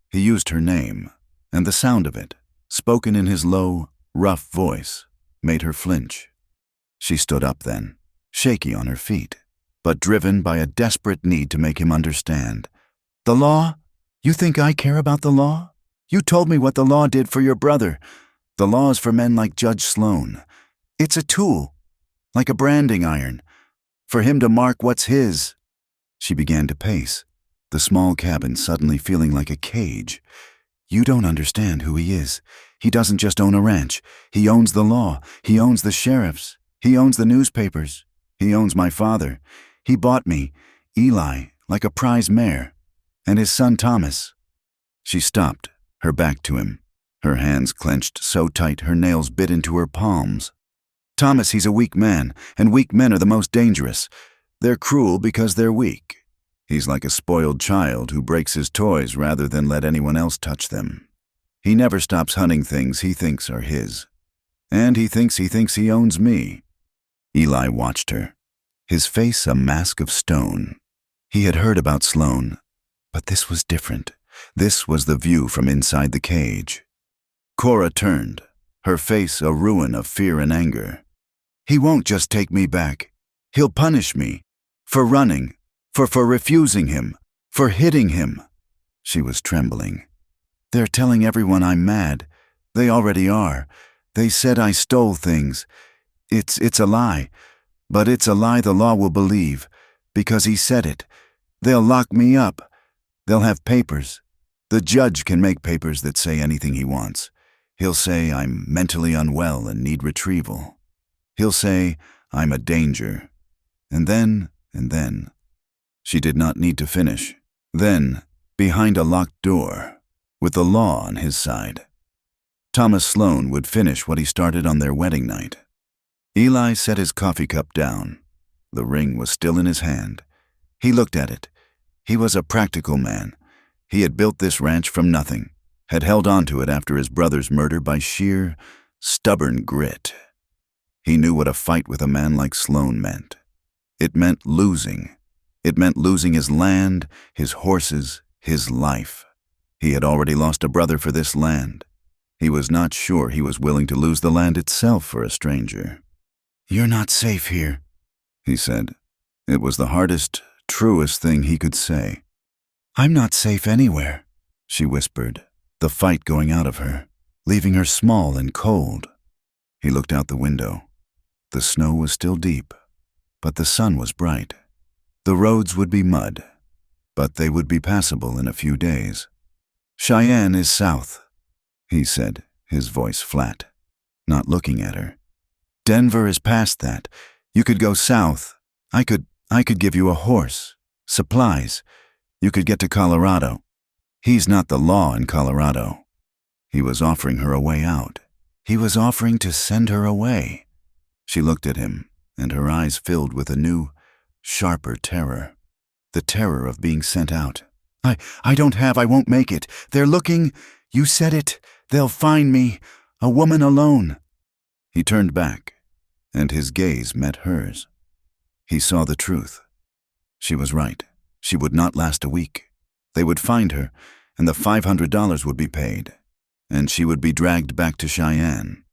He used her name, and the sound of it, spoken in his low, rough voice, made her flinch. She stood up then, shaky on her feet, but driven by a desperate need to make him understand. "The law? You think I care about the law? You told me what the law did for your brother. The law is for men like Judge Sloane. It's a tool, like a branding iron, for him to mark what's his." She began to pace, the small cabin suddenly feeling like a cage. "You don't understand who he is. He doesn't just own a ranch. He owns the law. He owns the sheriffs. He owns the newspapers. He owns my father. He bought me, Eli, like a prize mare, and his son Thomas." She stopped, her back to him, her hands clenched so tight her nails bit into her palms. "Thomas, he's a weak man, and weak men are the most dangerous. They're cruel because they're weak. He's like a spoiled child who breaks his toys rather than let anyone else touch them. He never stops hunting things he thinks are his. And he thinks he owns me." Eli watched her, his face a mask of stone. He had heard about Sloane, but this was different. This was the view from inside the cage. Cora turned, her face a ruin of fear and anger. "He won't just take me back. He'll punish me. For running. For refusing him. For hitting him." She was trembling. "They're telling everyone I'm mad. They already are. They said I stole things. It's a lie. But it's a lie the law will believe, because he said it. They'll lock me up. They'll have papers. The judge can make papers that say anything he wants. He'll say I'm mentally unwell and need retrieval. He'll say I'm a danger. And then. She did not need to finish. Then, behind a locked door, with the law on his side, Thomas Sloane would finish what he started on their wedding night. Eli set his coffee cup down. The ring was still in his hand. He looked at it. He was a practical man. He had built this ranch from nothing, had held on to it after his brother's murder by sheer, stubborn grit. He knew what a fight with a man like Sloane meant. It meant losing. It meant losing his land, his horses, his life. He had already lost a brother for this land. He was not sure he was willing to lose the land itself for a stranger. "You're not safe here." he said. It was the hardest, truest thing he could say. "I'm not safe anywhere," she whispered, the fight going out of her, leaving her small and cold. He looked out the window. The snow was still deep, but the sun was bright. The roads would be mud, but they would be passable in a few days. "Cheyenne is south," he said, his voice flat, not looking at her. "Denver is past that. You could go south. I could give you a horse, supplies. You could get to Colorado. He's not the law in Colorado." He was offering her a way out. He was offering to send her away. She looked at him, and her eyes filled with a new, sharper terror. The terror of being sent out. I won't make it. They're looking. You said it. They'll find me. A woman alone." He turned back, and his gaze met hers. He saw the truth. She was right. She would not last a week. They would find her, and the $500 would be paid, and she would be dragged back to Cheyenne.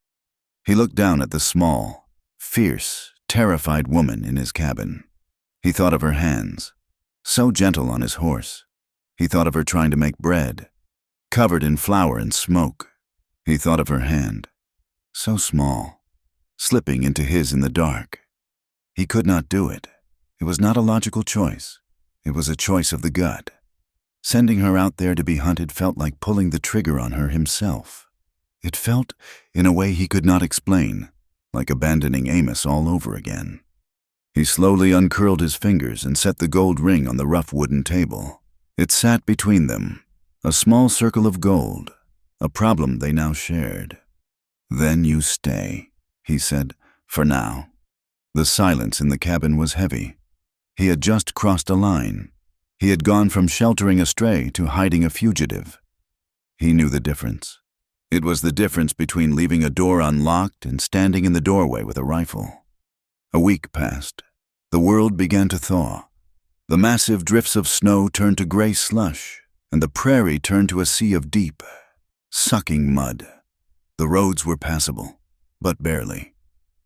He looked down at the small, fierce, terrified woman in his cabin. He thought of her hands, so gentle on his horse. He thought of her trying to make bread, covered in flour and smoke. He thought of her hand, so small, slipping into his in the dark. He could not do it. It was not a logical choice. It was a choice of the gut. Sending her out there to be hunted felt like pulling the trigger on her himself. It felt, in a way he could not explain, like abandoning Amos all over again. He slowly uncurled his fingers and set the gold ring on the rough wooden table. It sat between them, a small circle of gold, a problem they now shared. "Then you stay," he said, "for now." The silence in the cabin was heavy. He had just crossed a line. He had gone from sheltering a stray to hiding a fugitive. He knew the difference. It was the difference between leaving a door unlocked and standing in the doorway with a rifle. A week passed. The world began to thaw. The massive drifts of snow turned to gray slush, and the prairie turned to a sea of deep, sucking mud. The roads were passable, but barely.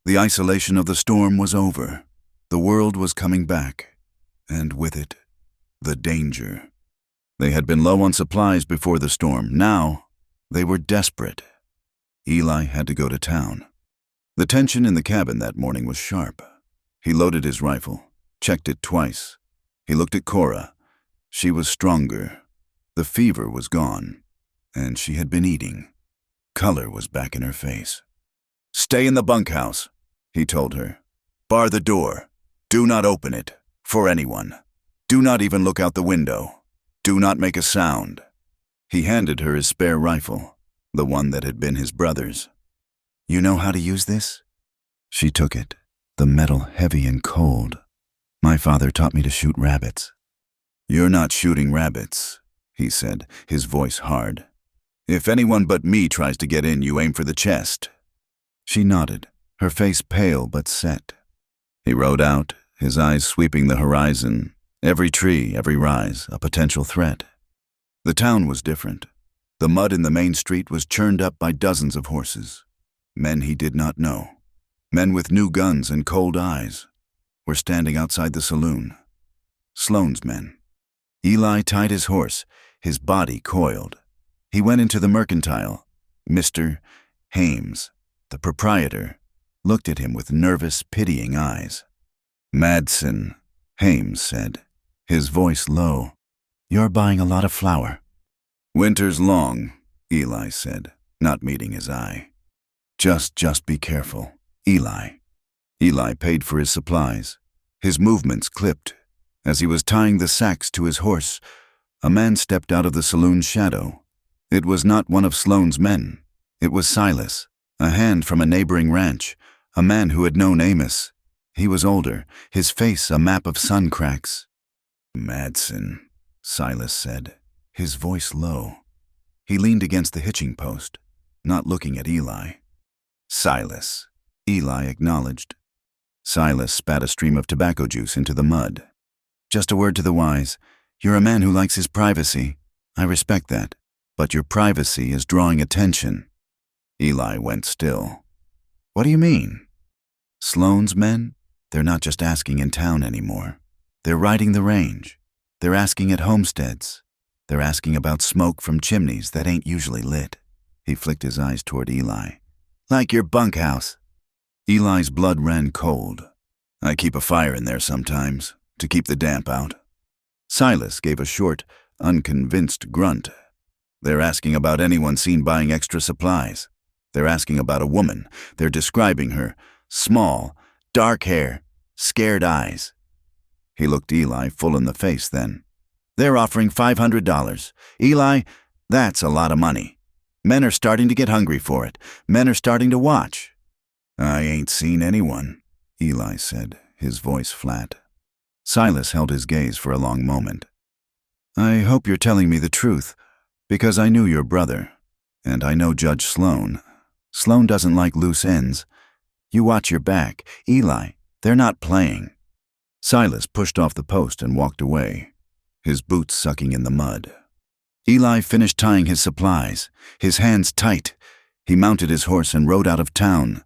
The isolation of the storm was over. The world was coming back, and with it, the danger. They had been low on supplies before the storm. Now, they were desperate. Eli had to go to town. The tension in the cabin that morning was sharp. He loaded his rifle, checked it twice. He looked at Cora. She was stronger. The fever was gone, and she had been eating. Color was back in her face. "Stay in the bunkhouse," he told her. "Bar the door. Do not open it, for anyone. Do not even look out the window. Do not make a sound." He handed her his spare rifle, the one that had been his brother's. "You know how to use this?" She took it, the metal heavy and cold. "My father taught me to shoot rabbits." "You're not shooting rabbits," he said, his voice hard. "If anyone but me tries to get in, you aim for the chest." She nodded, her face pale but set. He rode out, his eyes sweeping the horizon, every tree, every rise, a potential threat. The town was different. The mud in the main street was churned up by dozens of horses. Men he did not know, men with new guns and cold eyes, were standing outside the saloon. Sloane's men. Eli tied his horse, his body coiled. He went into the mercantile. Mr. Hames, the proprietor, looked at him with nervous, pitying eyes. "Madsen," Hames said, his voice low. "You're buying a lot of flour." "Winter's long," Eli said, not meeting his eye. Just be careful, Eli." Eli paid for his supplies. His movements clipped. As he was tying the sacks to his horse, a man stepped out of the saloon's shadow. It was not one of Sloane's men. It was Silas, a hand from a neighboring ranch, a man who had known Amos. He was older, his face a map of sun cracks. "Madsen," Silas said, his voice low. He leaned against the hitching post, not looking at Eli. "Silas," Eli acknowledged. Silas spat a stream of tobacco juice into the mud. "Just a word to the wise. You're a man who likes his privacy. I respect that. But your privacy is drawing attention." Eli went still. "What do you mean?" "Sloane's men? They're not just asking in town anymore. They're riding the range. They're asking at homesteads. They're asking about smoke from chimneys that ain't usually lit. He flicked his eyes toward Eli. Like your bunkhouse. Eli's blood ran cold. I keep a fire in there sometimes, to keep the damp out. Silas gave a short, unconvinced grunt. They're asking about anyone seen buying extra supplies. They're asking about a woman. They're describing her. Small, dark hair, scared eyes. He looked Eli full in the face then. They're offering $500. Eli, that's a lot of money. Men are starting to get hungry for it. Men are starting to watch. I ain't seen anyone, Eli said, his voice flat. Silas held his gaze for a long moment. I hope you're telling me the truth, because I knew your brother, and I know Judge Sloan. Sloan doesn't like loose ends. You watch your back. Eli, they're not playing. Silas pushed off the post and walked away, his boots sucking in the mud. Eli finished tying his supplies, his hands tight. He mounted his horse and rode out of town,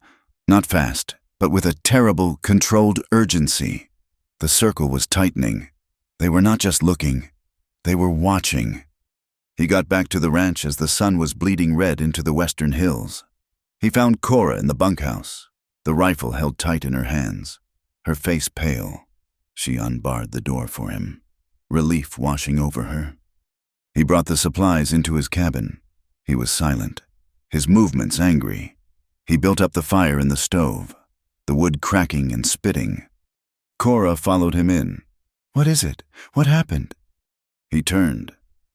not fast, but with a terrible, controlled urgency. The circle was tightening. They were not just looking, they were watching. He got back to the ranch as the sun was bleeding red into the western hills. He found Cora in the bunkhouse, the rifle held tight in her hands, her face pale. She unbarred the door for him, relief washing over her. He brought the supplies into his cabin. He was silent, his movements angry. He built up the fire in the stove, the wood cracking and spitting. Cora followed him in. What is it? What happened? He turned,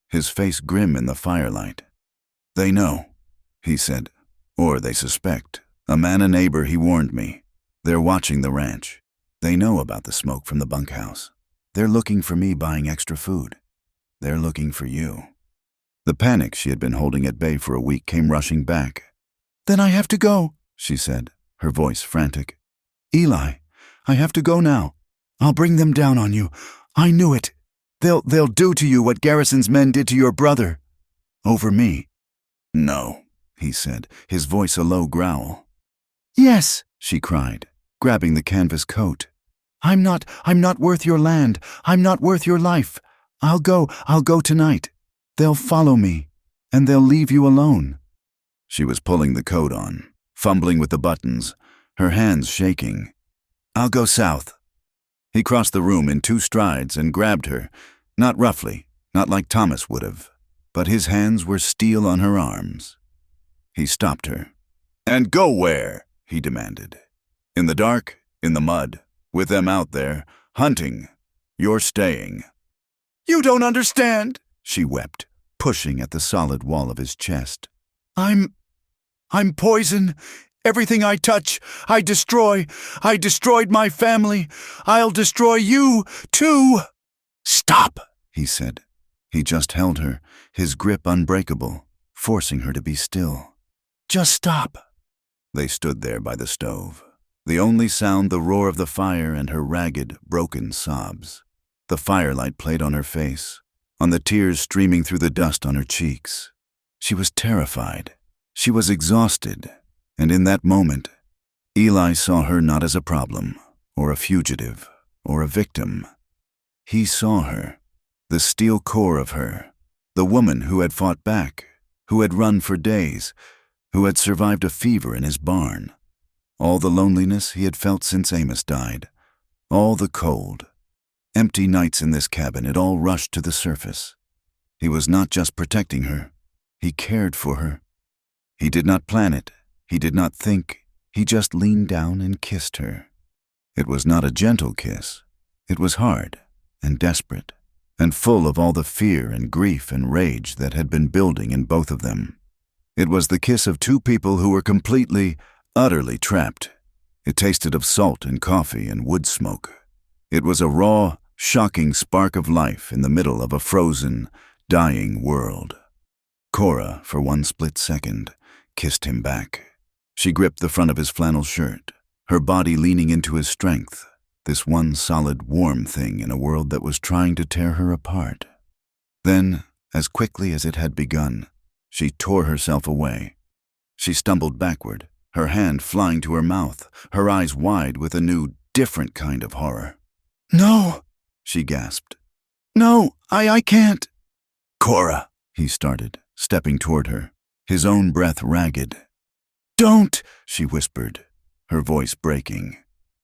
his face grim in the firelight. They know, he said, or they suspect. A man, a neighbor, he warned me. They're watching the ranch. They know about the smoke from the bunkhouse. They're looking for me buying extra food. They're looking for you. The panic she had been holding at bay for a week came rushing back. Then I have to go, she said, her voice frantic. Eli, I have to go now. I'll bring them down on you. I knew it. They'll do to you what Garrison's men did to your brother. Over me. No, he said, his voice a low growl. Yes, she cried, grabbing the canvas coat. I'm not worth your land. I'm not worth your life. I'll go tonight. They'll follow me, and they'll leave you alone. She was pulling the coat on, fumbling with the buttons, her hands shaking. I'll go south. He crossed the room in 2 strides and grabbed her, not roughly, not like Thomas would have, but his hands were steel on her arms. He stopped her. And go where? He demanded. In the dark, in the mud, with them out there, hunting. You're staying. You don't understand, she wept, pushing at the solid wall of his chest. I'm poison. Everything I touch, I destroy. I destroyed my family. I'll destroy you, too. Stop, he said. He just held her, his grip unbreakable, forcing her to be still. Just stop. They stood there by the stove, the only sound the roar of the fire and her ragged, broken sobs. The firelight played on her face, on the tears streaming through the dust on her cheeks. She was terrified. She was exhausted. And in that moment, Eli saw her not as a problem, or a fugitive, or a victim. He saw her, the steel core of her, the woman who had fought back, who had run for days, who had survived a fever in his barn. All the loneliness he had felt since Amos died, all the cold, empty nights in this cabin, it all rushed to the surface. He was not just protecting her, he cared for her. He did not plan it. He did not think, he just leaned down and kissed her. It was not a gentle kiss. It was hard and desperate and full of all the fear and grief and rage that had been building in both of them. It was the kiss of 2 people who were completely, utterly trapped. It tasted of salt and coffee and wood smoke. It was a raw, shocking spark of life in the middle of a frozen, dying world. Cora, for one split second, kissed him back. She gripped the front of his flannel shirt, her body leaning into his strength, this one solid, warm thing in a world that was trying to tear her apart. Then, as quickly as it had begun, she tore herself away. She stumbled backward, her hand flying to her mouth, her eyes wide with a new, different kind of horror. "No," she gasped. "No, I can't." "Cora," he started, stepping toward her, his own breath ragged. "Don't," she whispered, her voice breaking.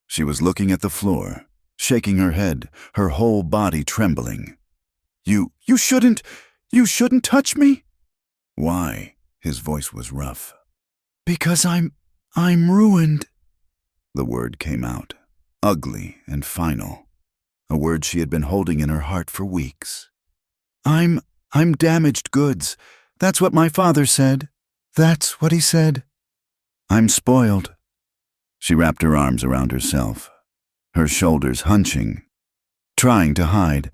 She was looking at the floor, shaking her head, her whole body trembling. You shouldn't touch me." "Why?" His voice was rough. "Because I'm ruined." The word came out, ugly and final, a word she had been holding in her heart for weeks. I'm damaged goods. That's what my father said. That's what he said. I'm spoiled." She wrapped her arms around herself, her shoulders hunching, trying to hide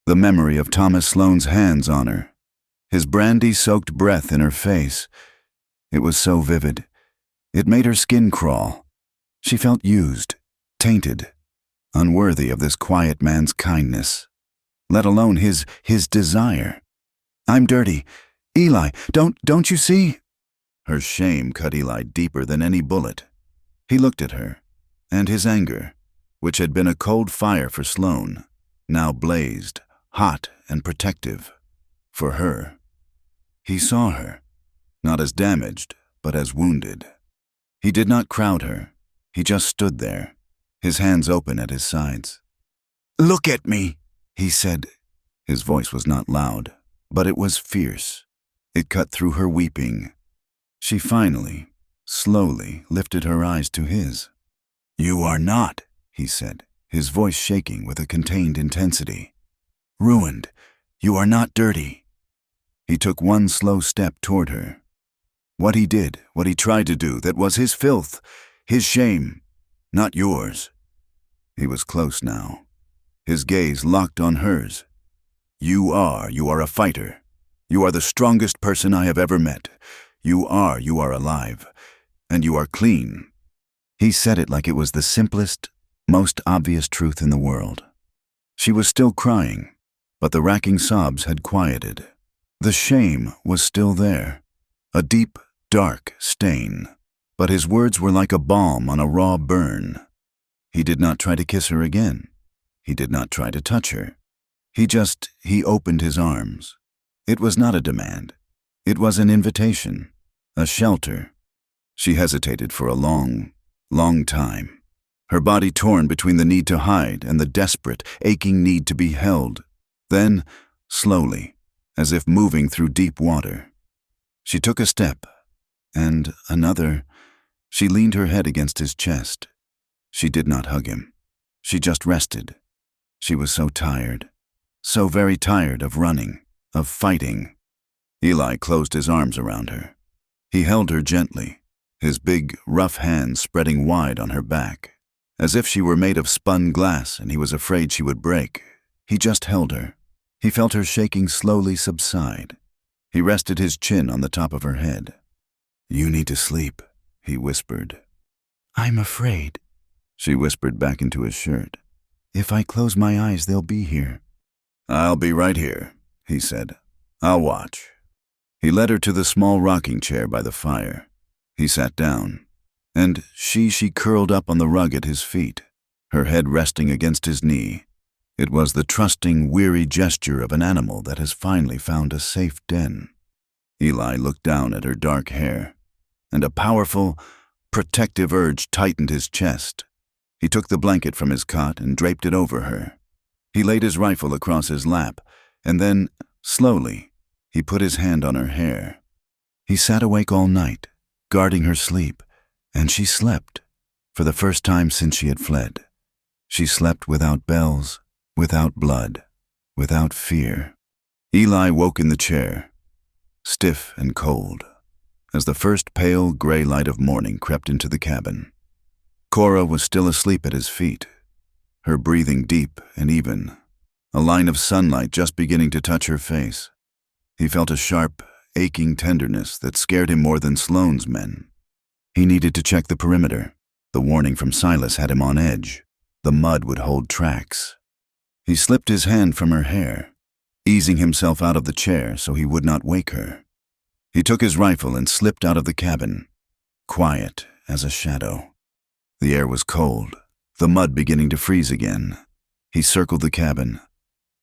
the memory of Thomas Sloane's hands on her, his brandy-soaked breath in her face. It was so vivid. It made her skin crawl. She felt used, tainted, unworthy of this quiet man's kindness, let alone his desire. "I'm dirty. Eli, don't you see?" Her shame cut Eli deeper than any bullet. He looked at her, and his anger, which had been a cold fire for Sloane, now blazed, hot and protective, for her. He saw her, not as damaged, but as wounded. He did not crowd her. He just stood there, his hands open at his sides. "Look at me," he said. His voice was not loud, but it was fierce. It cut through her weeping. She finally, slowly lifted her eyes to his. "You are not," he said, his voice shaking with a contained intensity. "Ruined. You are not dirty." He took one slow step toward her. What he did, what he tried to do, that was his filth, his shame, not yours. He was close now, his gaze locked on hers. You are a fighter. You are the strongest person I have ever met. You are alive. And you are clean." He said it like it was the simplest, most obvious truth in the world. She was still crying, but the racking sobs had quieted. The shame was still there, a deep, dark stain, but his words were like a balm on a raw burn. He did not try to kiss her again. He did not try to touch her. He opened his arms. It was not a demand. It was an invitation, a shelter. She hesitated for a long, long time, her body torn between the need to hide and the desperate, aching need to be held. Then, slowly, as if moving through deep water, she took a step, and another. She leaned her head against his chest. She did not hug him. She just rested. She was so tired, so very tired of running, of fighting. Eli closed his arms around her. He held her gently, his big, rough hands spreading wide on her back, as if she were made of spun glass and he was afraid she would break. He just held her. He felt her shaking slowly subside. He rested his chin on the top of her head. "You need to sleep," he whispered. "I'm afraid," she whispered back into his shirt. "If I close my eyes, they'll be here." "I'll be right here," he said. "I'll watch." He led her to the small rocking chair by the fire. He sat down, and she curled up on the rug at his feet, her head resting against his knee. It was the trusting, weary gesture of an animal that has finally found a safe den. Eli looked down at her dark hair, and a powerful, protective urge tightened his chest. He took the blanket from his cot and draped it over her. He laid his rifle across his lap, and then, slowly, he put his hand on her hair. He sat awake all night, guarding her sleep, and she slept, for the first time since she had fled. She slept without bells, without blood, without fear. Eli woke in the chair, stiff and cold, as the first pale gray light of morning crept into the cabin. Cora was still asleep at his feet, her breathing deep and even, a line of sunlight just beginning to touch her face. He felt a sharp, aching tenderness that scared him more than Sloane's men. He needed to check the perimeter. The warning from Silas had him on edge. The mud would hold tracks. He slipped his hand from her hair, easing himself out of the chair so he would not wake her. He took his rifle and slipped out of the cabin, quiet as a shadow. The air was cold, the mud beginning to freeze again. He circled the cabin.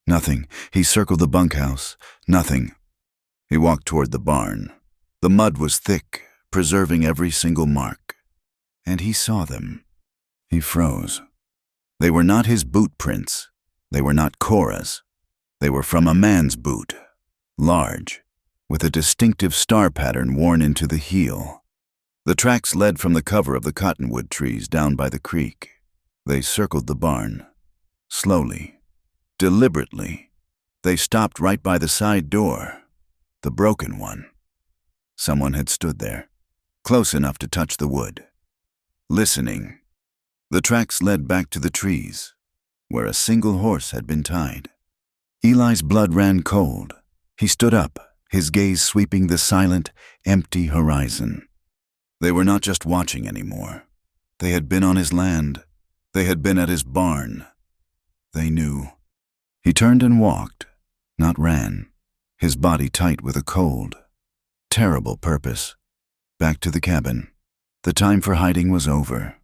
Nothing. He circled the bunkhouse. Nothing. He walked toward the barn. The mud was thick, preserving every single mark. And he saw them. He froze. They were not his boot prints. They were not Cora's. They were from a man's boot, large, with a distinctive star pattern worn into the heel. The tracks led from the cover of the cottonwood trees down by the creek. They circled the barn. Slowly, deliberately, they stopped right by the side door, the broken one. Someone had stood there, close enough to touch the wood, listening. The tracks led back to the trees, where a single horse had been tied. Eli's blood ran cold. He stood up, his gaze sweeping the silent, empty horizon. They were not just watching anymore. They had been on his land. They had been at his barn. They knew. He turned and walked, not ran, his body tight with a cold, terrible purpose. Back to the cabin. The time for hiding was over.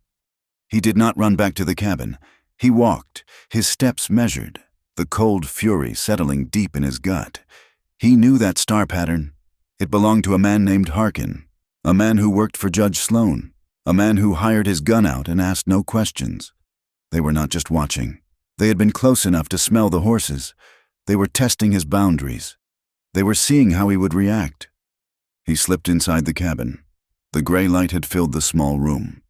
He did not run back to the cabin. He walked, his steps measured, the cold fury settling deep in his gut. He knew that star pattern. It belonged to a man named Harkin, a man who worked for Judge Sloan, a man who hired his gun out and asked no questions. They were not just watching. They had been close enough to smell the horses. They were testing his boundaries. They were seeing how he would react. He slipped inside the cabin. The gray light had filled the small room.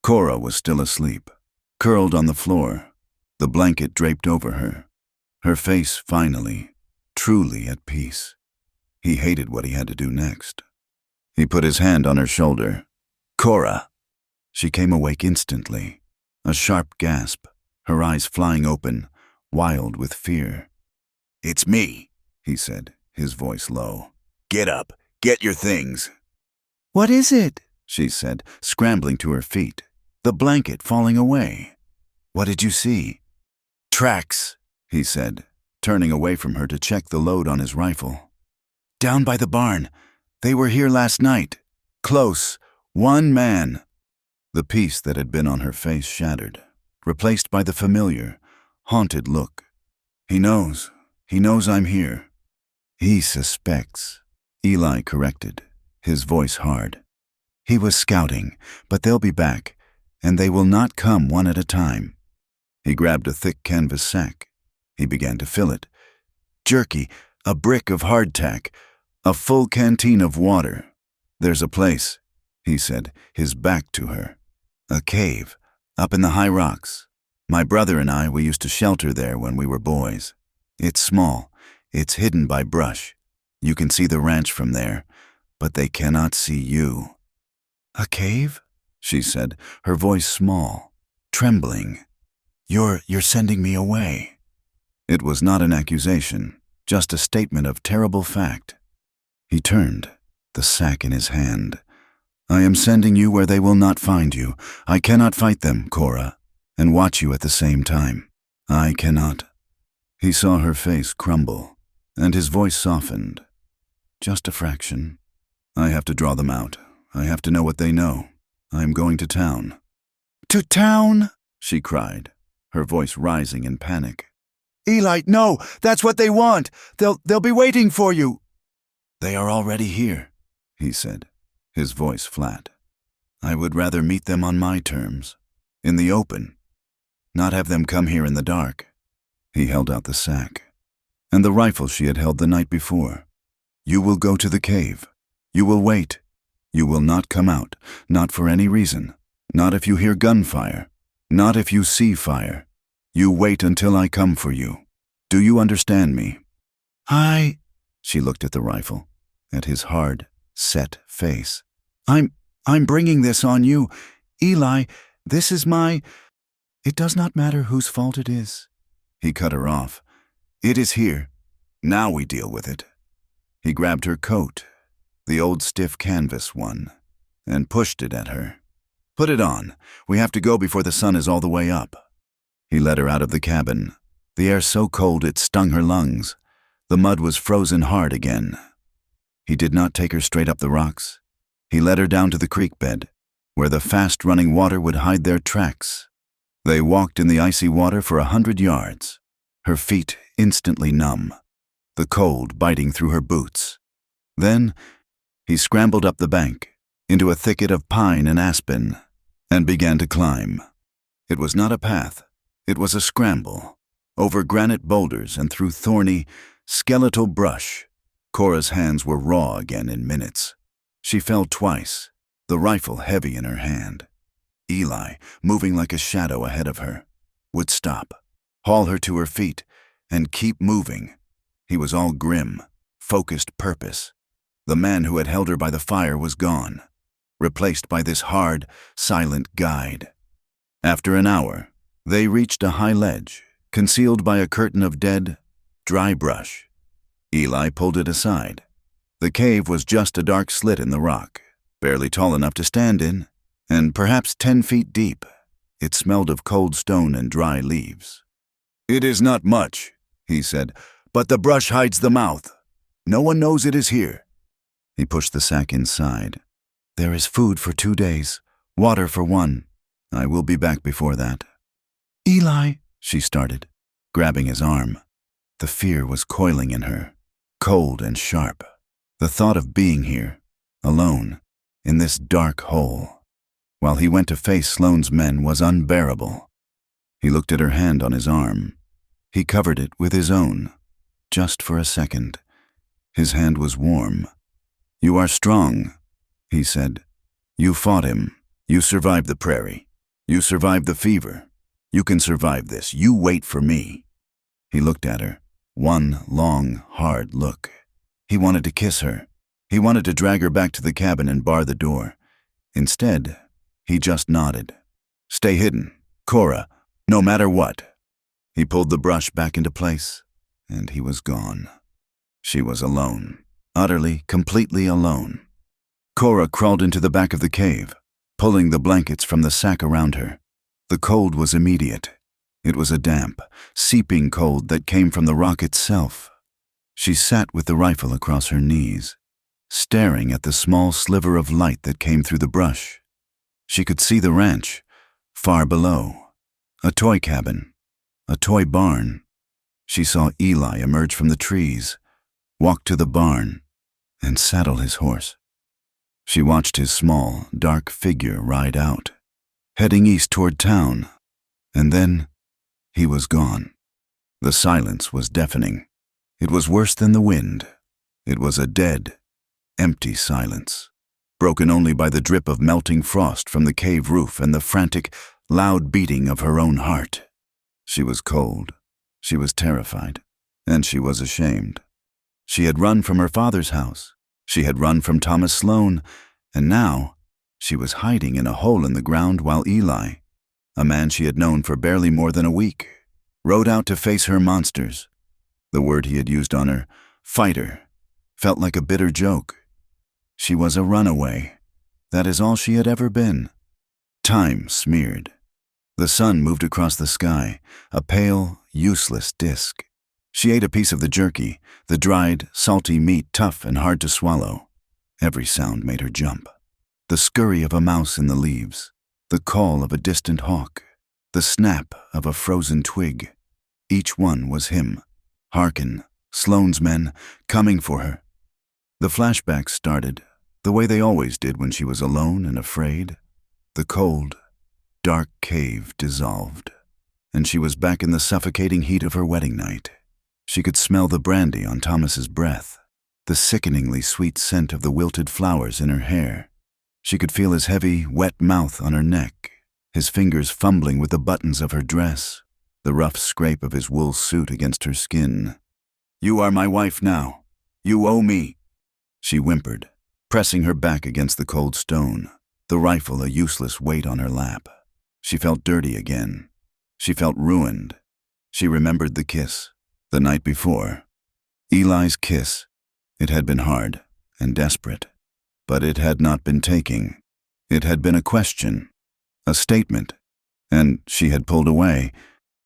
Cora was still asleep, curled on the floor, the blanket draped over her, her face finally, truly at peace. He hated what he had to do next. He put his hand on her shoulder. "Cora!" She came awake instantly, a sharp gasp, her eyes flying open, wild with fear. "It's me," he said, his voice low. "Get up, get your things." "What is it?" she said, scrambling to her feet, the blanket falling away. "What did you see?" "Tracks," he said, turning away from her to check the load on his rifle. "Down by the barn. They were here last night. Close. One man." The peace that had been on her face shattered, replaced by the familiar, haunted look. He knows I'm here." "He suspects," Eli corrected, his voice hard. "He was scouting, but they'll be back, and they will not come one at a time." He grabbed a thick canvas sack. He began to fill it. Jerky, a brick of hardtack, a full canteen of water. "There's a place," he said, his back to her. "A cave, up in the high rocks. My brother and we used to shelter there when we were boys. It's small. It's hidden by brush. You can see the ranch from there, but they cannot see you." "A cave?" she said, her voice small, trembling. You're sending me away." It was not an accusation, just a statement of terrible fact. He turned, the sack in his hand. "I am sending you where they will not find you. I cannot fight them, Cora, and watch you at the same time. I cannot." He saw her face crumble, and his voice softened. "Just a fraction. I have to draw them out. I have to know what they know. I am going to town." "To town?" she cried, her voice rising in panic. "Eli, no! That's what they want! They'll be waiting for you!" "They are already here," he said, his voice flat. "I would rather meet them on my terms, in the open, not have them come here in the dark." He held out the sack, and the rifle she had held the night before. "You will go to the cave. You will wait. You will not come out, not for any reason, not if you hear gunfire, not if you see fire. You wait until I come for you. Do you understand me?" She looked at the rifle, at his hard, set face. I'm bringing this on you. Eli, this is my... It does not matter whose fault it is." He cut her off. "It is here. Now we deal with it." He grabbed her coat, the old stiff canvas one, and pushed it at her. "Put it on. We have to go before the sun is all the way up." He led her out of the cabin, the air so cold it stung her lungs. The mud was frozen hard again. He did not take her straight up the rocks. He led her down to the creek bed, where the fast-running water would hide their tracks. They walked in the icy water for 100 yards, her feet instantly numb, the cold biting through her boots. Then he scrambled up the bank, into a thicket of pine and aspen, and began to climb. It was not a path, it was a scramble, over granite boulders and through thorny, skeletal brush. Cora's hands were raw again in minutes. She fell twice, the rifle heavy in her hand. Eli, moving like a shadow ahead of her, would stop, haul her to her feet, and keep moving. He was all grim, focused purpose. The man who had held her by the fire was gone, replaced by this hard, silent guide. After an hour, they reached a high ledge, concealed by a curtain of dead, dry brush. Eli pulled it aside. The cave was just a dark slit in the rock, barely tall enough to stand in, and perhaps 10 feet deep. It smelled of cold stone and dry leaves. "It is not much," he said, "but the brush hides the mouth. No one knows it is here." He pushed the sack inside. "There is food for 2 days, water for 1. I will be back before that." "Eli," she started, grabbing his arm. The fear was coiling in her, cold and sharp. The thought of being here, alone, in this dark hole, while he went to face Sloane's men was unbearable. He looked at her hand on his arm. He covered it with his own, just for a second. His hand was warm. "You are strong," he said. "You fought him. You survived the prairie. You survived the fever. You can survive this. You wait for me." He looked at her, one long, hard look. He wanted to kiss her. He wanted to drag her back to the cabin and bar the door. Instead, he just nodded. "Stay hidden, Cora, no matter what." He pulled the brush back into place, and he was gone. She was alone, utterly, completely alone. Cora crawled into the back of the cave, pulling the blankets from the sack around her. The cold was immediate. It was a damp, seeping cold that came from the rock itself. She sat with the rifle across her knees, staring at the small sliver of light that came through the brush. She could see the ranch, far below, a toy cabin, a toy barn. She saw Eli emerge from the trees, walk to the barn, and saddle his horse. She watched his small, dark figure ride out, heading east toward town, and then he was gone. The silence was deafening. It was worse than the wind. It was a dead, empty silence, broken only by the drip of melting frost from the cave roof and the frantic, loud beating of her own heart. She was cold, she was terrified, and she was ashamed. She had run from her father's house, she had run from Thomas Sloane, and now she was hiding in a hole in the ground while Eli, a man she had known for barely more than a week, rode out to face her monsters. The word he had used on her, fighter, felt like a bitter joke. She was a runaway. That is all she had ever been. Time smeared. The sun moved across the sky, a pale, useless disk. She ate a piece of the jerky, the dried, salty meat tough and hard to swallow. Every sound made her jump. The scurry of a mouse in the leaves, the call of a distant hawk, the snap of a frozen twig. Each one was him. Hearken, Sloane's men, coming for her. The flashbacks started, the way they always did when she was alone and afraid. The cold, dark cave dissolved, and she was back in the suffocating heat of her wedding night. She could smell the brandy on Thomas's breath, the sickeningly sweet scent of the wilted flowers in her hair. She could feel his heavy, wet mouth on her neck, his fingers fumbling with the buttons of her dress, the rough scrape of his wool suit against her skin. "You are my wife now. You owe me," she whimpered, pressing her back against the cold stone, the rifle a useless weight on her lap. She felt dirty again. She felt ruined. She remembered the kiss, the night before. Eli's kiss. It had been hard and desperate, but it had not been taking. It had been a question, a statement, and she had pulled away.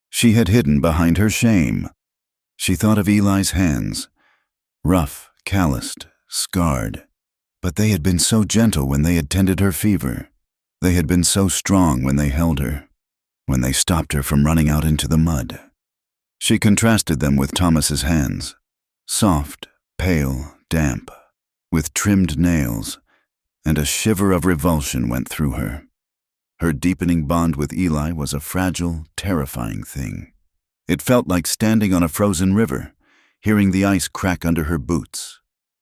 She had hidden behind her shame. She thought of Eli's hands, rough, calloused, scarred, but they had been so gentle when they had tended her fever. They had been so strong when they held her. when they stopped her from running out into the mud. She contrasted them with Thomas's hands, soft, pale, damp, with trimmed nails, and a shiver of revulsion went through her. Her deepening bond with Eli was a fragile, terrifying thing. It felt like standing on a frozen river, hearing the ice crack under her boots.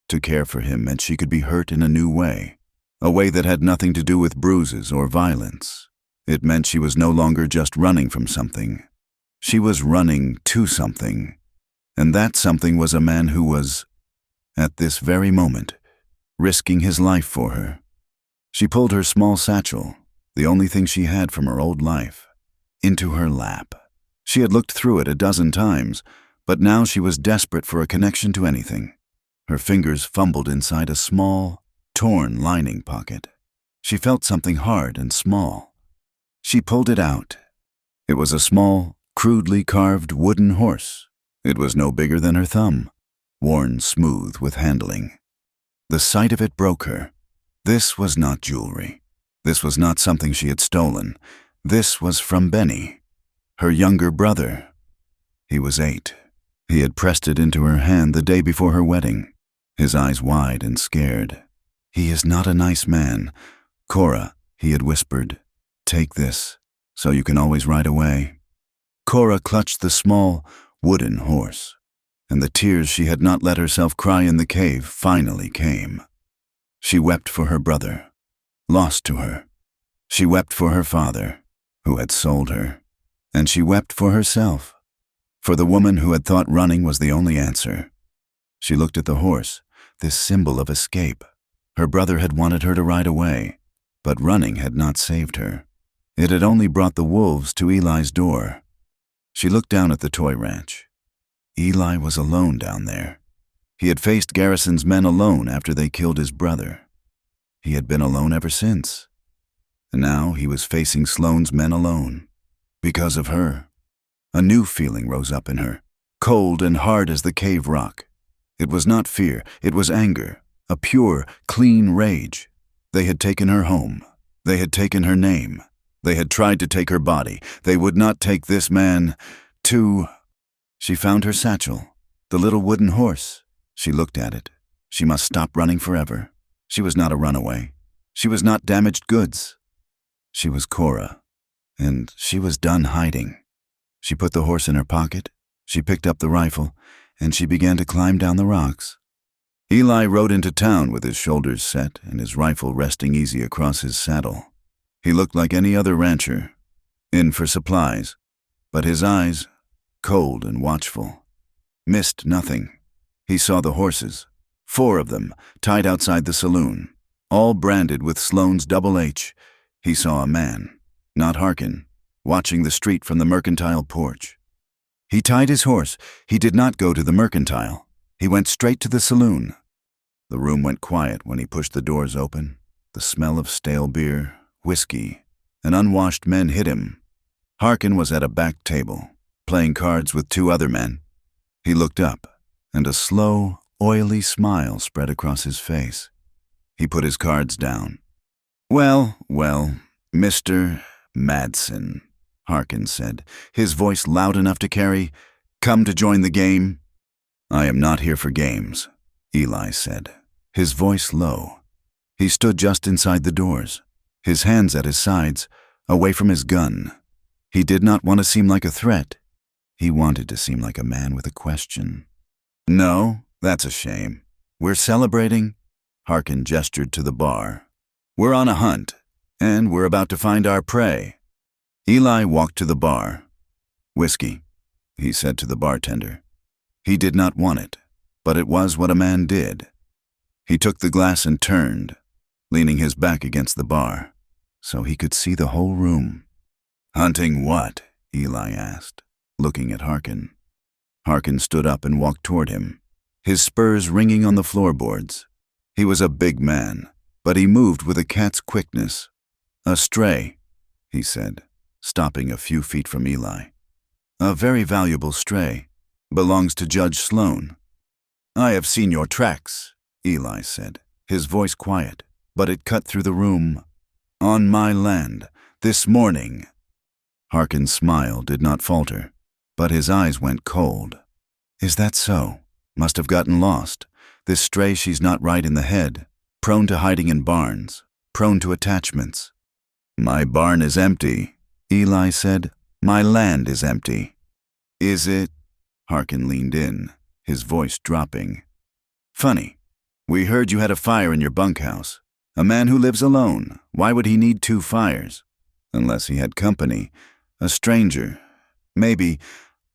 To care for him meant she could be hurt in a new way, a way that had nothing to do with bruises or violence. It meant she was no longer just running from something. She was running to something, and that something was a man who was, at this very moment, risking his life for her. She pulled her small satchel, the only thing she had from her old life, into her lap. She had looked through it a dozen times, but now she was desperate for a connection to anything. Her fingers fumbled inside a small, torn lining pocket. She felt something hard and small. She pulled it out. It was a small, crudely carved wooden horse. It was no bigger than her thumb, worn smooth with handling. The sight of it broke her. This was not jewelry. This was not something she had stolen. This was from Benny, her younger brother. He was 8. He had pressed it into her hand the day before her wedding, his eyes wide and scared. "He is not a nice man. Cora," he had whispered, "take this, so you can always ride away." Cora clutched the small, wooden horse, and the tears she had not let herself cry in the cave finally came. She wept for her brother, lost to her. She wept for her father, who had sold her. And she wept for herself, for the woman who had thought running was the only answer. She looked at the horse, this symbol of escape. Her brother had wanted her to ride away, but running had not saved her. It had only brought the wolves to Eli's door. She looked down at the toy ranch. Eli was alone down there. He had faced Garrison's men alone after they killed his brother. He had been alone ever since. And now he was facing Sloane's men alone. Because of her. A new feeling rose up in her, cold and hard as the cave rock. It was not fear, it was anger, a pure, clean rage. They had taken her home. They had taken her name. They had tried to take her body. They would not take this man to... She found her satchel, the little wooden horse. She looked at it. She must stop running forever. She was not a runaway. She was not damaged goods. She was Cora, and she was done hiding. She put the horse in her pocket, she picked up the rifle, and she began to climb down the rocks. Eli rode into town with his shoulders set and his rifle resting easy across his saddle. He looked like any other rancher, in for supplies, but his eyes, cold and watchful, missed nothing. He saw the horses, 4 of them, tied outside the saloon, all branded with Sloane's double H. He saw a man, not Harkin, watching the street from the mercantile porch. He tied his horse. He did not go to the mercantile. He went straight to the saloon. The room went quiet when he pushed the doors open. The smell of stale beer, whiskey, and unwashed men hit him. Harkin was at a back table, playing cards with 2 other men. He looked up, and a slow, oily smile spread across his face. He put his cards down. Well, Mr. Madsen, Harkin said, his voice loud enough to carry, "Come to join the game?" "I am not here for games," Eli said, his voice low. He stood just inside the doors, his hands at his sides, away from his gun. He did not want to seem like a threat. He wanted to seem like a man with a question. "No, that's a shame. We're celebrating?" Harkin gestured to the bar. "We're on a hunt, and we're about to find our prey." Eli walked to the bar. "Whiskey," he said to the bartender. He did not want it, but it was what a man did. He took the glass and turned, leaning his back against the bar, so he could see the whole room. "Hunting what?" Eli asked, looking at Harkin. Harkin stood up and walked toward him, his spurs ringing on the floorboards. He was a big man, but he moved with a cat's quickness. "A stray," he said, stopping a few feet from Eli. "A very valuable stray. Belongs to Judge Sloane." "I have seen your tracks," Eli said, his voice quiet, but it cut through the room. "On my land, this morning." Harkin's smile did not falter, but his eyes went cold. Is that so? Must have gotten lost. This stray she's not right in the head, prone to hiding in barns, prone to attachments. My barn is empty, Eli said. My land is empty. Is it? Harkin leaned in, his voice dropping. Funny. We heard you had a fire in your bunkhouse. A man who lives alone, why would he need 2 fires? Unless he had company, a stranger, maybe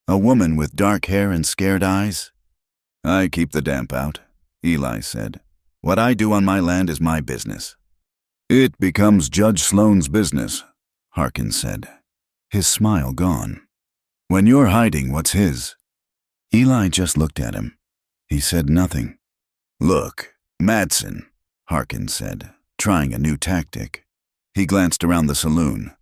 a woman with dark hair and scared eyes. I keep the damp out, Eli said. What I do on my land is my business. It becomes Judge Sloane's business, Harkin said, his smile gone. When you're hiding, what's his? Eli just looked at him. He said nothing. Look, Madsen, Harkin said, trying a new tactic. He glanced around the saloon.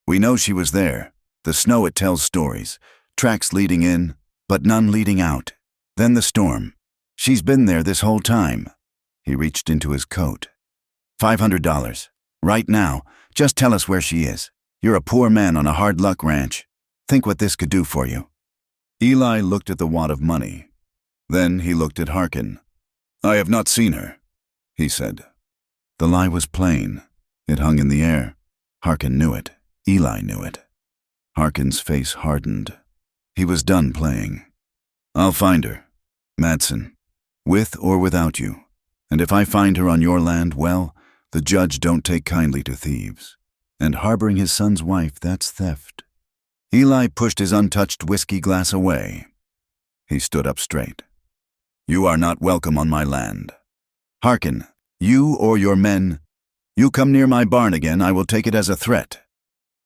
We know she was there. The snow, it tells stories. Tracks leading in, but none leading out. Then the storm. She's been there this whole time. He reached into his coat. $500. Right now, just tell us where she is. You're a poor man on a hard luck ranch. Think what this could do for you. Eli looked at the wad of money. Then he looked at Harkin. I have not seen her, he said. The lie was plain. It hung in the air. Harkin knew it. Eli knew it. Harkin's face hardened. He was done playing. I'll find her, Madsen, with or without you. And if I find her on your land, well, the judge don't take kindly to thieves. And harboring his son's wife, that's theft. Eli pushed his untouched whiskey glass away. He stood up straight. You are not welcome on my land. Harkin, you or your men, you come near my barn again, I will take it as a threat.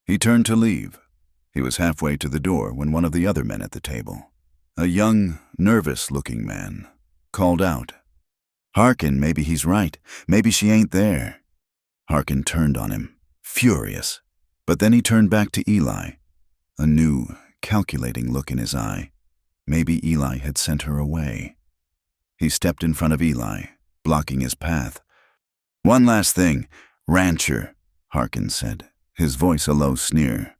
He turned to leave. He was halfway to the door when one of the other men at the table, a young, nervous-looking man, called out. Harkin, maybe he's right. Maybe she ain't there. Harkin turned on him, furious. But then he turned back to Eli, a new, calculating look in his eye. Maybe Eli had sent her away. He stepped in front of Eli, blocking his path. One last thing, rancher, Harkin said, his voice a low sneer.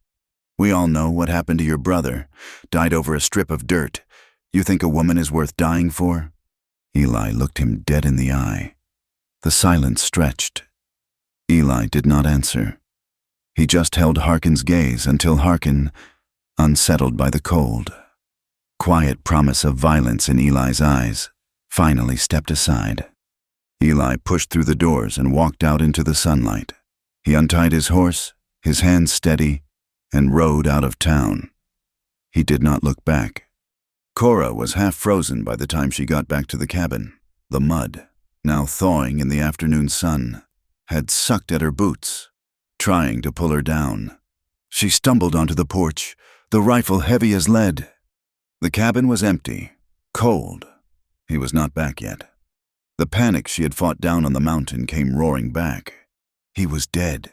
We all know what happened to your brother. Died over a strip of dirt. You think a woman is worth dying for? Eli looked him dead in the eye. The silence stretched. Eli did not answer. He just held Harkin's gaze until Harkin, unsettled by the cold, quiet promise of violence in Eli's eyes, finally stepped aside. Eli pushed through the doors and walked out into the sunlight. He untied his horse, his hands steady, and rode out of town. He did not look back. Cora was half frozen by the time she got back to the cabin. The mud, now thawing in the afternoon sun, had sucked at her boots, trying to pull her down. She stumbled onto the porch, the rifle heavy as lead. The cabin was empty, cold. He was not back yet. The panic she had fought down on the mountain came roaring back. He was dead.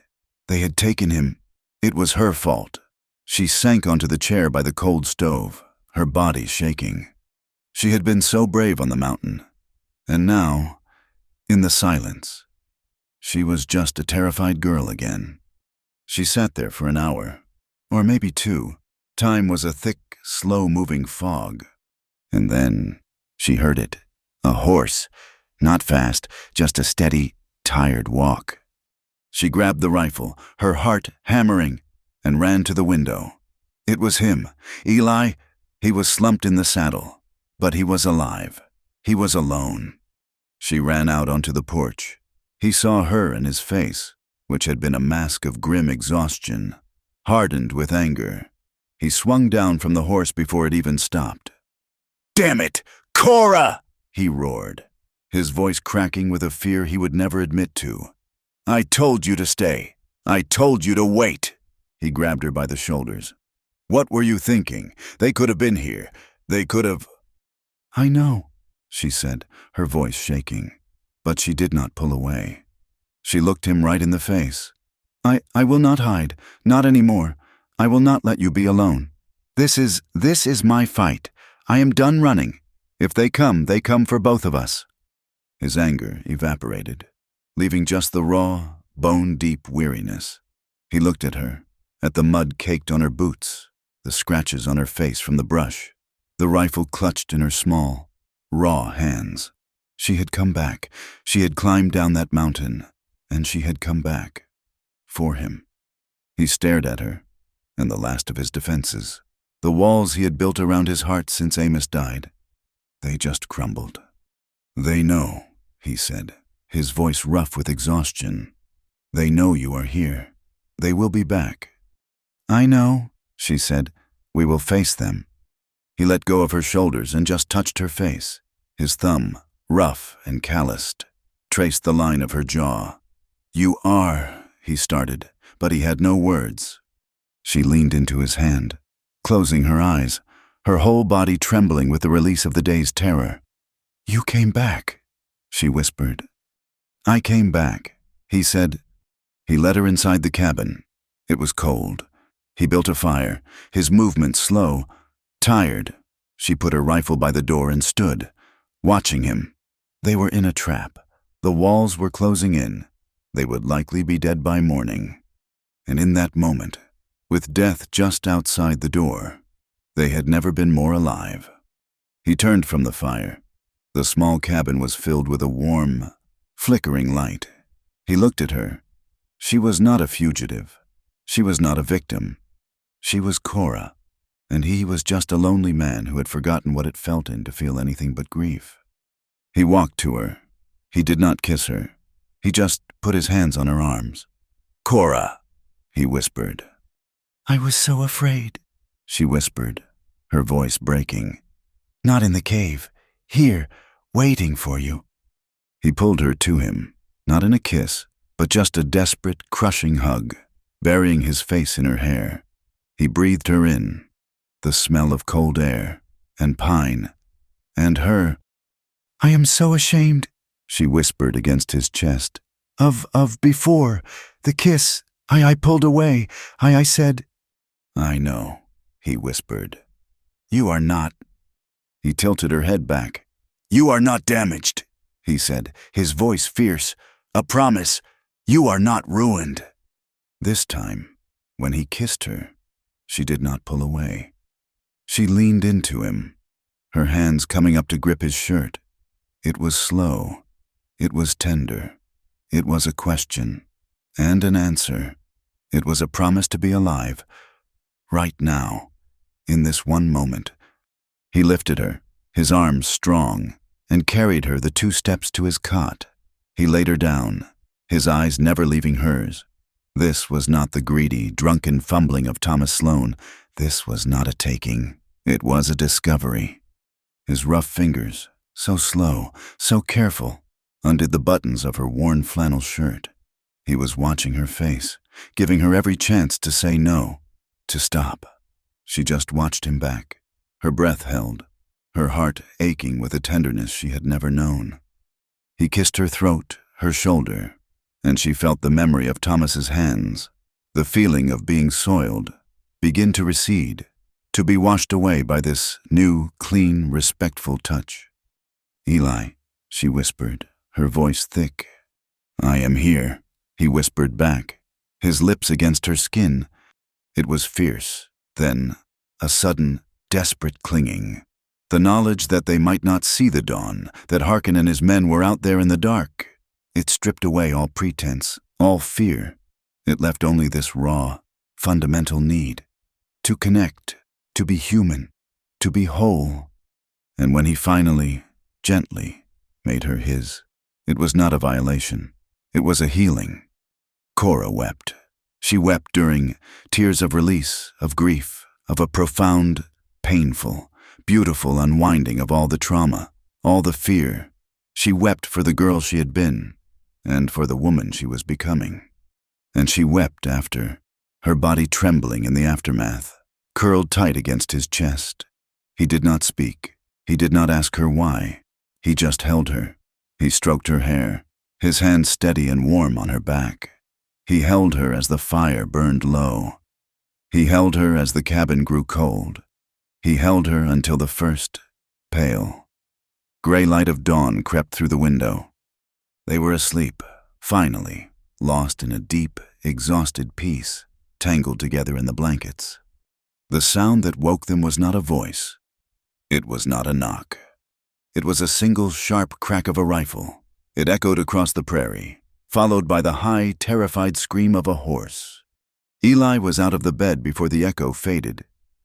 They had taken him. It was her fault. She sank onto the chair by the cold stove, her body shaking. She had been so brave on the mountain, and now, in the silence, she was just a terrified girl again. She sat there for an hour, or maybe 2. Time was a thick, slow-moving fog. And then she heard it. A horse. Not fast, just a steady, tired walk. She grabbed the rifle, her heart hammering, and ran to the window. It was him. Eli. He was slumped in the saddle, but he was alive. He was alone. She ran out onto the porch. He saw her and his face, which had been a mask of grim exhaustion, hardened with anger. He swung down from the horse before it even stopped. "Damn it! Cora!" he roared, his voice cracking with a fear he would never admit to. "I told you to stay. I told you to wait." He grabbed her by the shoulders. "What were you thinking? They could have been here. They could have—" "I know," she said, her voice shaking. But she did not pull away. She looked him right in the face. I will not hide. Not anymore. I will not let you be alone. This is my fight. I am done running. If they come for both of us." His anger evaporated, leaving just the raw, bone-deep weariness. He looked at her, at the mud caked on her boots, the scratches on her face from the brush, the rifle clutched in her small, raw hands. She had come back. She had climbed down that mountain, and she had come back. For him. He stared at her, and the last of his defenses, the walls he had built around his heart since Amos died, they just crumbled. "They know," he said, his voice rough with exhaustion. "They know you are here. They will be back." "I know," she said. "We will face them." He let go of her shoulders and just touched her face. His thumb, rough and calloused, traced the line of her jaw. "You are," he started, but he had no words. She leaned into his hand, closing her eyes, her whole body trembling with the release of the day's terror. "You came back," she whispered. "I came back," he said. He led her inside the cabin. It was cold. He built a fire, his movements slow. Tired, she put her rifle by the door and stood, watching him. They were in a trap. The walls were closing in. They would likely be dead by morning. And in that moment, with death just outside the door, they had never been more alive. He turned from the fire. The small cabin was filled with a warm, flickering light. He looked at her. She was not a fugitive. She was not a victim. She was Cora, and he was just a lonely man who had forgotten what it felt to feel anything but grief. He walked to her. He did not kiss her. He just put his hands on her arms. "Cora," he whispered. "I was so afraid," she whispered, her voice breaking. "Not in the cave. Here, waiting for you." He pulled her to him, not in a kiss, but just a desperate, crushing hug, burying his face in her hair. He breathed her in, the smell of cold air, and pine, and her. "I am so ashamed," she whispered against his chest. Of before, the kiss, I pulled away, I said." "I know," he whispered. "You are not." He tilted her head back. "You are not damaged," he said, his voice fierce. "A promise. You are not ruined." This time, when he kissed her, she did not pull away. She leaned into him, her hands coming up to grip his shirt. It was slow. It was tender. It was a question and an answer. It was a promise to be alive, right now, in this one moment. He lifted her, his arms strong, and carried her the 2 steps to his cot. He laid her down, his eyes never leaving hers. This was not the greedy, drunken fumbling of Thomas Sloane. This was not a taking. It was a discovery. His rough fingers, so slow, so careful, undid the buttons of her worn flannel shirt. He was watching her face, giving her every chance to say no, to stop. She just watched him back, her breath held, her heart aching with a tenderness she had never known. He kissed her throat, her shoulder, and she felt the memory of Thomas's hands, the feeling of being soiled, begin to recede, to be washed away by this new, clean, respectful touch. "Eli," she whispered, her voice thick. "I am here," he whispered back, his lips against her skin. It was fierce, then a sudden, desperate clinging. The knowledge that they might not see the dawn, that Harkin and his men were out there in the dark. It stripped away all pretense, all fear. It left only this raw, fundamental need. To connect, to be human, to be whole. And when he finally, gently, made her his, it was not a violation. It was a healing. Cora wept. She wept during tears of release, of grief, of a profound, painful, beautiful unwinding of all the trauma, all the fear. She wept for the girl she had been, and for the woman she was becoming. And she wept after, her body trembling in the aftermath, curled tight against his chest. He did not speak. He did not ask her why. He just held her. He stroked her hair, his hand steady and warm on her back. He held her as the fire burned low. He held her as the cabin grew cold. He held her until the first, pale, gray light of dawn crept through the window. They were asleep, finally, lost in a deep, exhausted peace, tangled together in the blankets. The sound that woke them was not a voice. It was not a knock. It was a single sharp crack of a rifle. It echoed across the prairie, followed by the high, terrified scream of a horse. Eli was out of the bed before the echo faded.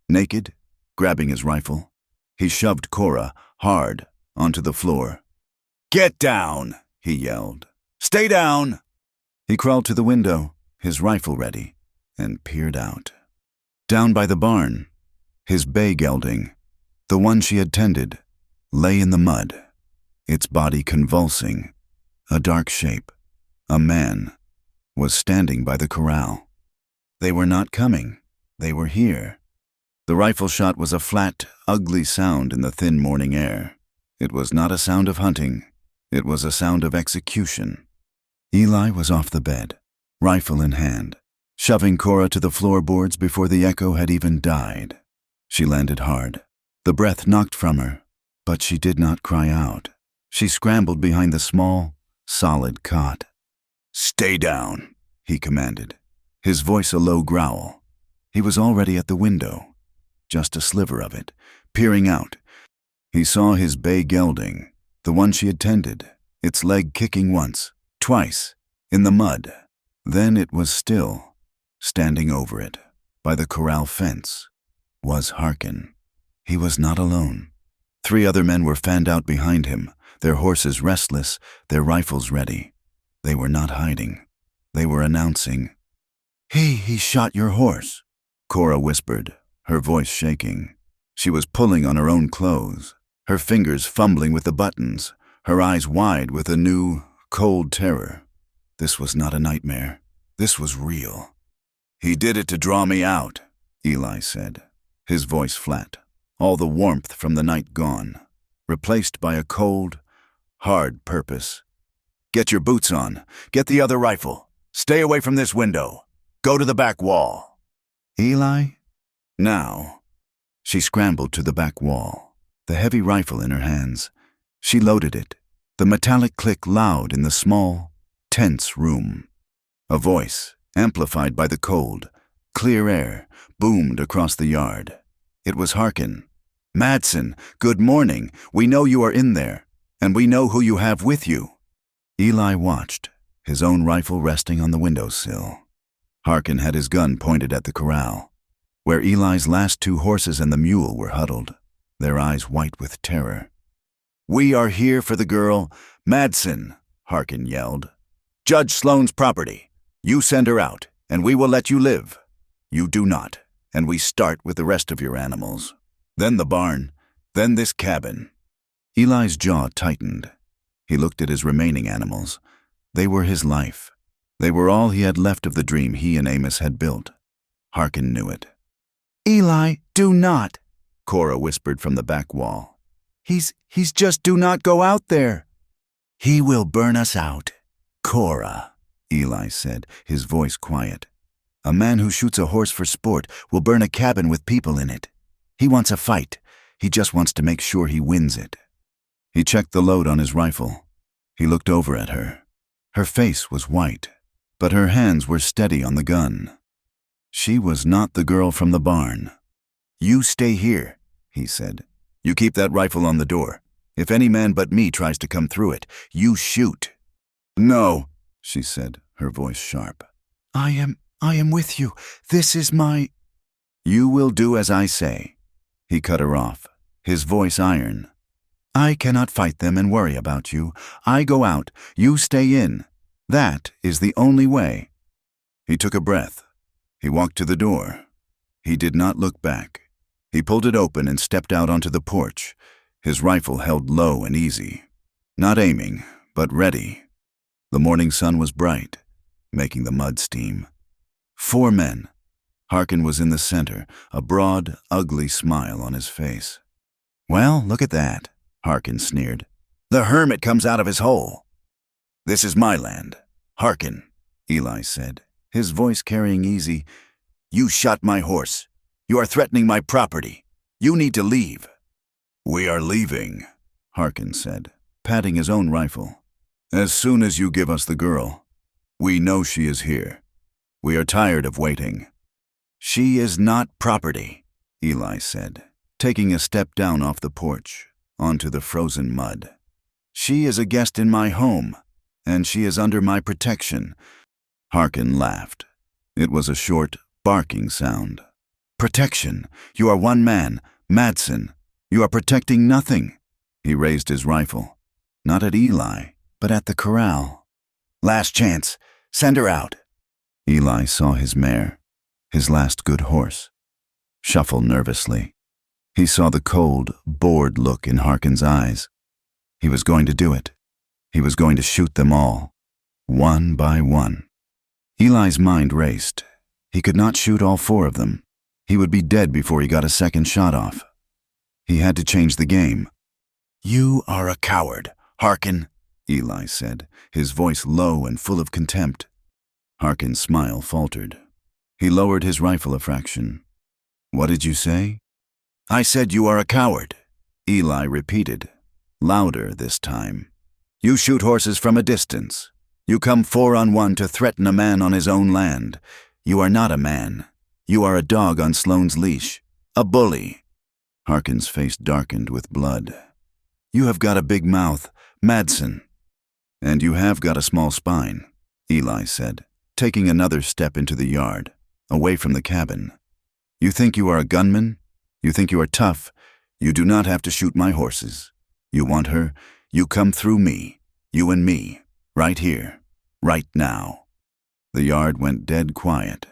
Naked, grabbing his rifle, he shoved Cora hard onto the floor. "Get down!" he yelled. "Stay down!" He crawled to the window, his rifle ready, and peered out. Down by the barn, his bay gelding, the one she had tended, lay in the mud, its body convulsing. A dark shape, a man, was standing by the corral. They were not coming. They were here. The rifle shot was a flat, ugly sound in the thin morning air. It was not a sound of hunting. It was a sound of execution. Eli was off the bed, rifle in hand, shoving Cora to the floorboards before the echo had even died. She landed hard. The breath knocked from her, but she did not cry out. She scrambled behind the small, solid cot. "Stay down," he commanded, his voice a low growl. He was already at the window, just a sliver of it, peering out. He saw his bay gelding, the one she had tended, its leg kicking once, twice, in the mud. Then it was still. Standing over it, by the corral fence, was Harkin. He was not alone. 3 other men were fanned out behind him, their horses restless, their rifles ready. They were not hiding. They were announcing. He shot your horse," Cora whispered, her voice shaking. She was pulling on her own clothes, her fingers fumbling with the buttons, her eyes wide with a new, cold terror. This was not a nightmare. This was real. "He did it to draw me out," Eli said, his voice flat, all the warmth from the night gone, replaced by a cold, hard purpose. "Get your boots on. Get the other rifle. Stay away from this window. Go to the back wall." "Eli?" "Now." She scrambled to the back wall, the heavy rifle in her hands. She loaded it, the metallic click loud in the small, tense room. A voice, amplified by the cold, clear air, boomed across the yard. It was Harkin. "Madsen, good morning. We know you are in there, and we know who you have with you." Eli watched, his own rifle resting on the windowsill. Harkin had his gun pointed at the corral, where Eli's last 2 horses and the mule were huddled, their eyes white with terror. "We are here for the girl, Madsen," Harkin yelled. "Judge Sloan's property. You send her out, and we will let you live. You do not, and we start with the rest of your animals. Then the barn, then this cabin." Eli's jaw tightened. He looked at his remaining animals. They were his life. They were all he had left of the dream he and Amos had built. Harkin knew it. "Eli, do not," Cora whispered from the back wall. He's just do not go out there." "He will burn us out, Cora," Eli said, his voice quiet. "A man who shoots a horse for sport will burn a cabin with people in it. He wants a fight. He just wants to make sure he wins it." He checked the load on his rifle. He looked over at her. Her face was white, but her hands were steady on the gun. She was not the girl from the barn. "You stay here," he said. "You keep that rifle on the door. If any man but me tries to come through it, you shoot." "No," she said, her voice sharp. I am with you. This is my—" "You will do as I say." He cut her off, his voice iron. "I cannot fight them and worry about you. I go out, you stay in. That is the only way." He took a breath. He walked to the door. He did not look back. He pulled it open and stepped out onto the porch, his rifle held low and easy. Not aiming, but ready. The morning sun was bright, making the mud steam. 4 men. Harkin was in the center, a broad, ugly smile on his face. "Well, look at that," Harkin sneered. "The hermit comes out of his hole." "This is my land. Harkin," Eli said, his voice carrying easy. "You shot my horse. You are threatening my property. You need to leave." "We are leaving," Harkin said, patting his own rifle. "As soon as you give us the girl. We know she is here. We are tired of waiting. She is not property, Eli said, taking a step down off the porch, onto the frozen mud. She is a guest in my home, and she is under my protection. Harkin laughed. It was a short, barking sound. Protection. You are one man, Madsen. You are protecting nothing. He raised his rifle. Not at Eli, but at the corral. Last chance. Send her out. Eli saw his mare, his last good horse, shuffle nervously. He saw the cold, bored look in Harkin's eyes. He was going to do it. He was going to shoot them all, one by one. Eli's mind raced. He could not shoot all 4 of them. He would be dead before he got a second shot off. He had to change the game. You are a coward, Harkin, Eli said, his voice low and full of contempt. Harkin's smile faltered. He lowered his rifle a fraction. What did you say? I said you are a coward, Eli repeated, louder this time. You shoot horses from a distance. You come 4-on-1 to threaten a man on his own land. You are not a man. You are a dog on Sloane's leash. A bully. Harkin's face darkened with blood. You have got a big mouth, Madsen. And you have got a small spine, Eli said, taking another step into the yard, away from the cabin. You think you are a gunman? You think you are tough? You do not have to shoot my horses. You want her? You come through me. You and me. Right here. Right now. The yard went dead quiet.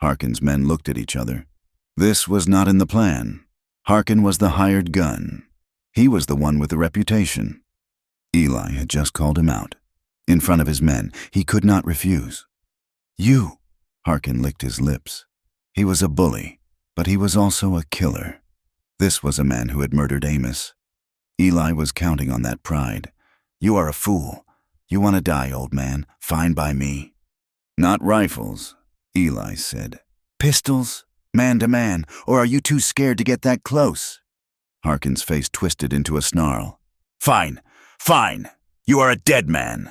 Harkin's men looked at each other. This was not in the plan. Harkin was the hired gun. He was the one with the reputation. Eli had just called him out. In front of his men, he could not refuse. You! Harkin licked his lips. He was a bully, but he was also a killer. This was a man who had murdered Amos. Eli was counting on that pride. You are a fool. You want to die, old man. Fine by me. Not rifles, Eli said. Pistols? Man to man, or are you too scared to get that close? Harkin's face twisted into a snarl. Fine, fine. You are a dead man.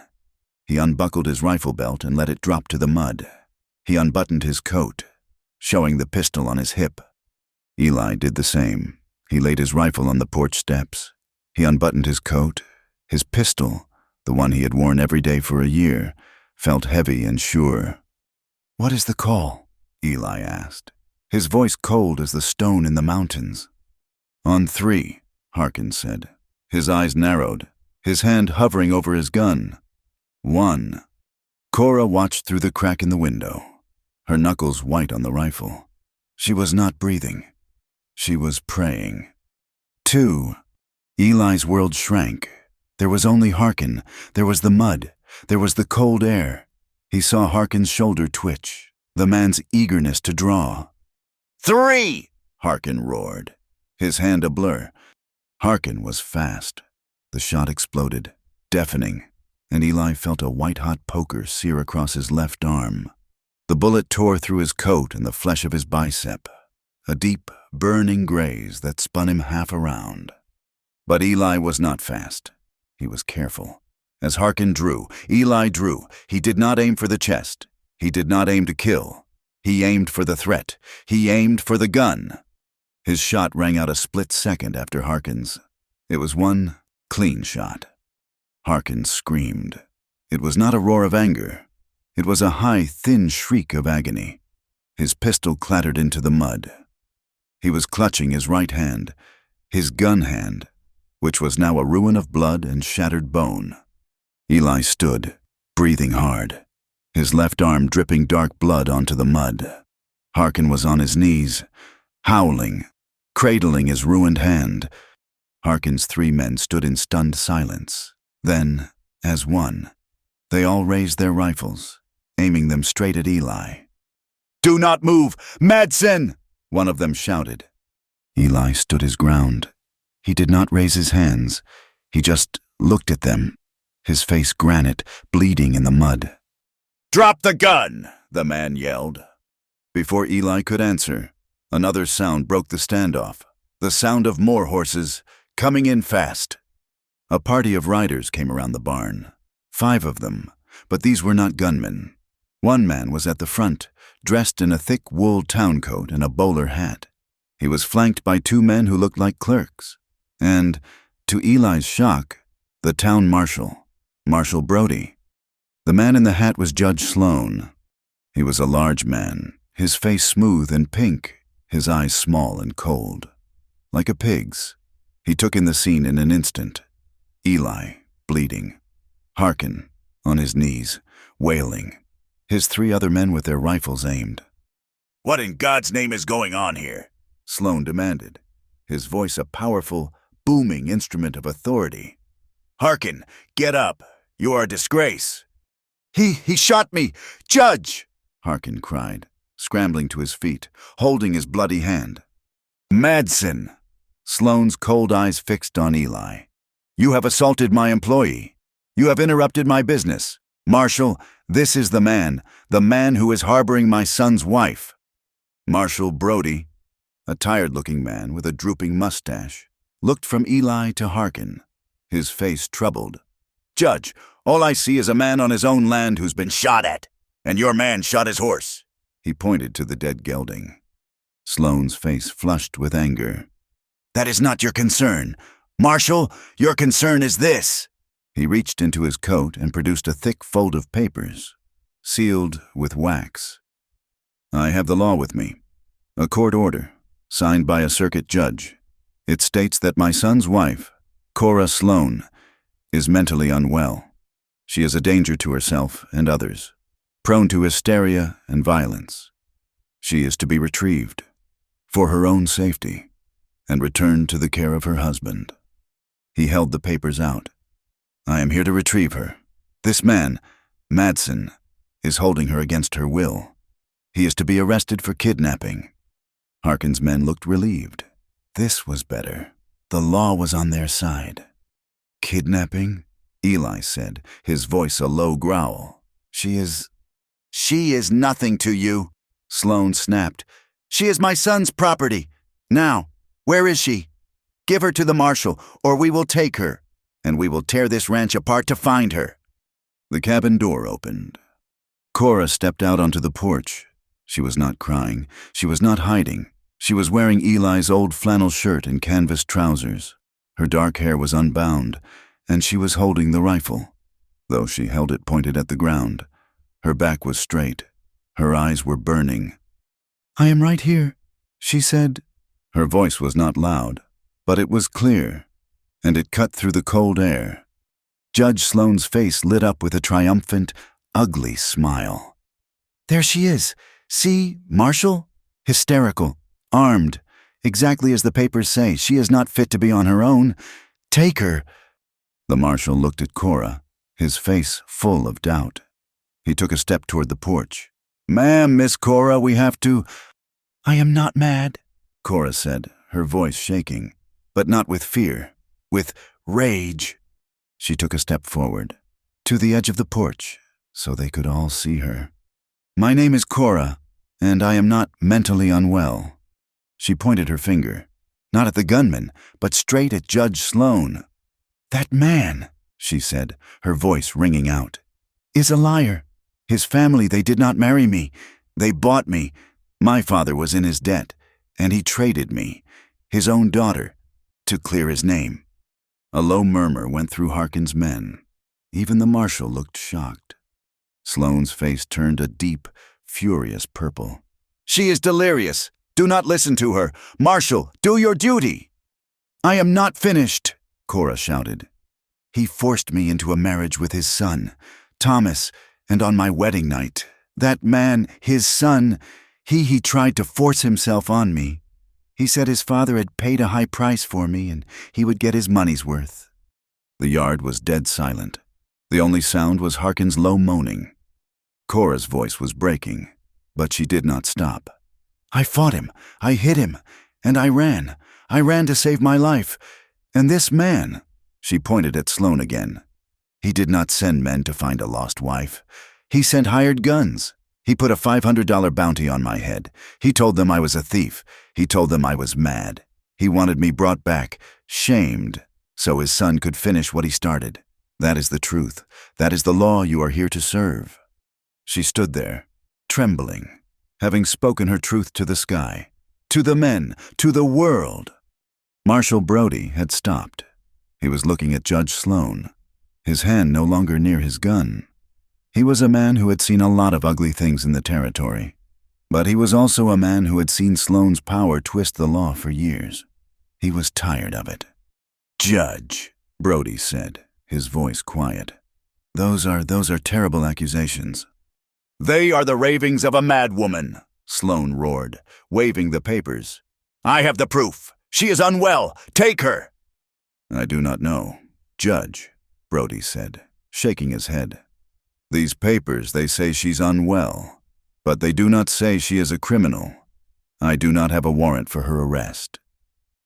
He unbuckled his rifle belt and let it drop to the mud. He unbuttoned his coat, showing the pistol on his hip. Eli did the same. He laid his rifle on the porch steps. He unbuttoned his coat. His pistol, the one he had worn every day for a year, felt heavy and sure. What is the call? Eli asked, his voice cold as the stone in the mountains. On 3, Harkin said, his eyes narrowed, his hand hovering over his gun. 1. Cora watched through the crack in the window, her knuckles white on the rifle. She was not breathing. She was praying. 2. Eli's world shrank. There was only Harkin. There was the mud. There was the cold air. He saw Harkin's shoulder twitch, the man's eagerness to draw. 3! Harkin roared, his hand a blur. Harkin was fast. The shot exploded, deafening, and Eli felt a white-hot poker sear across his left arm. The bullet tore through his coat and the flesh of his bicep, a deep, burning graze that spun him half around. But Eli was not fast. He was careful. As Harkin drew, Eli drew. He did not aim for the chest. He did not aim to kill. He aimed for the threat. He aimed for the gun. His shot rang out a split second after Harkin's. It was one clean shot. Harkin screamed. It was not a roar of anger. It was a high, thin shriek of agony. His pistol clattered into the mud. He was clutching his right hand, his gun hand, which was now a ruin of blood and shattered bone. Eli stood, breathing hard, his left arm dripping dark blood onto the mud. Harkin was on his knees, howling, cradling his ruined hand. Harkin's 3 men stood in stunned silence. Then, as one, they all raised their rifles, aiming them straight at Eli. "Do not move! Madsen!" one of them shouted. Eli stood his ground. He did not raise his hands. He just looked at them, his face granite, bleeding in the mud. "Drop the gun!" the man yelled. Before Eli could answer, another sound broke the standoff, the sound of more horses, coming in fast. A party of riders came around the barn, 5 of them, but these were not gunmen. One man was at the front, dressed in a thick wool town coat and a bowler hat. He was flanked by two men who looked like clerks, and, to Eli's shock, the town marshal, Marshal Brody. The man in the hat was Judge Sloan. He was a large man, his face smooth and pink, his eyes small and cold. Like a pig's, he took in the scene in an instant. Eli, bleeding. Harkin, on his knees, wailing. His three other men with their rifles aimed. "What in God's name is going on here?" Sloan demanded, his voice a powerful, booming instrument of authority. "Harkin, get up. You are a disgrace." He shot me! Judge! Harkin cried, scrambling to his feet, holding his bloody hand. Madsen! Sloan's cold eyes fixed on Eli. "You have assaulted my employee. You have interrupted my business. Marshal, this is the man who is harboring my son's wife." Marshal Brody, a tired-looking man with a drooping mustache, looked from Eli to Harkin, his face troubled. "Judge, all I see is a man on his own land who's been shot at, and your man shot his horse." He pointed to the dead gelding. Sloan's face flushed with anger. "That is not your concern. Marshal, your concern is this." He reached into his coat and produced a thick fold of papers, sealed with wax. "I have the law with me. A court order, signed by a circuit judge. It states that my son's wife, Cora Sloan, is mentally unwell. She is a danger to herself and others, prone to hysteria and violence. She is to be retrieved, for her own safety, and returned to the care of her husband." He held the papers out. "I am here to retrieve her. This man, Madsen, is holding her against her will. He is to be arrested for kidnapping." Harkin's men looked relieved. This was better. The law was on their side. "Kidnapping?" Eli said, his voice a low growl. She is nothing to you," Sloan snapped. "She is my son's property. Now, where is she? Give her to the marshal, or we will take her, and we will tear this ranch apart to find her." The cabin door opened. Cora stepped out onto the porch. She was not crying. She was not hiding. She was wearing Eli's old flannel shirt and canvas trousers. Her dark hair was unbound, and she was holding the rifle, though she held it pointed at the ground. Her back was straight. Her eyes were burning. "I am right here," she said. Her voice was not loud, but it was clear, and it cut through the cold air. Judge Sloan's face lit up with a triumphant, ugly smile. "There she is. See, Marshal? Hysterical, armed, exactly as the papers say. She is not fit to be on her own. Take her." The marshal looked at Cora, his face full of doubt. He took a step toward the porch. "Ma'am, Miss Cora, we have to—" "I am not mad," Cora said, her voice shaking, but not with fear, with rage. She took a step forward, to the edge of the porch, so they could all see her. "My name is Cora, and I am not mentally unwell." She pointed her finger, not at the gunman, but straight at Judge Sloan. "That man," she said, her voice ringing out, "is a liar. His family, they did not marry me. They bought me. My father was in his debt, and he traded me, his own daughter, to clear his name." A low murmur went through Harkin's men. Even the marshal looked shocked. Sloan's face turned a deep, furious purple. "She is delirious. Do not listen to her. Marshal, do your duty." "I am not finished," Cora shouted. "He forced me into a marriage with his son, Thomas, and on my wedding night, that man, his son, he tried to force himself on me. He said his father had paid a high price for me and he would get his money's worth." The yard was dead silent. The only sound was Harkin's low moaning. Cora's voice was breaking, but she did not stop. "I fought him, I hit him, and I ran. I ran to save my life. And this man," she pointed at Sloan again, "he did not send men to find a lost wife. He sent hired guns. He put a $500 bounty on my head. He told them I was a thief. He told them I was mad. He wanted me brought back, shamed, so his son could finish what he started. That is the truth. That is the law you are here to serve." She stood there, trembling, having spoken her truth to the sky, to the men, to the world. Marshal Brody had stopped. He was looking at Judge Sloan, his hand no longer near his gun. He was a man who had seen a lot of ugly things in the territory, but he was also a man who had seen Sloan's power twist the law for years. He was tired of it. "Judge," Brody said, his voice quiet. Those are terrible accusations." "They are the ravings of a madwoman," Sloan roared, waving the papers. "I have the proof. She is unwell. Take her." "I do not know, Judge," Brody said, shaking his head. "These papers, they say she's unwell, but they do not say she is a criminal. I do not have a warrant for her arrest."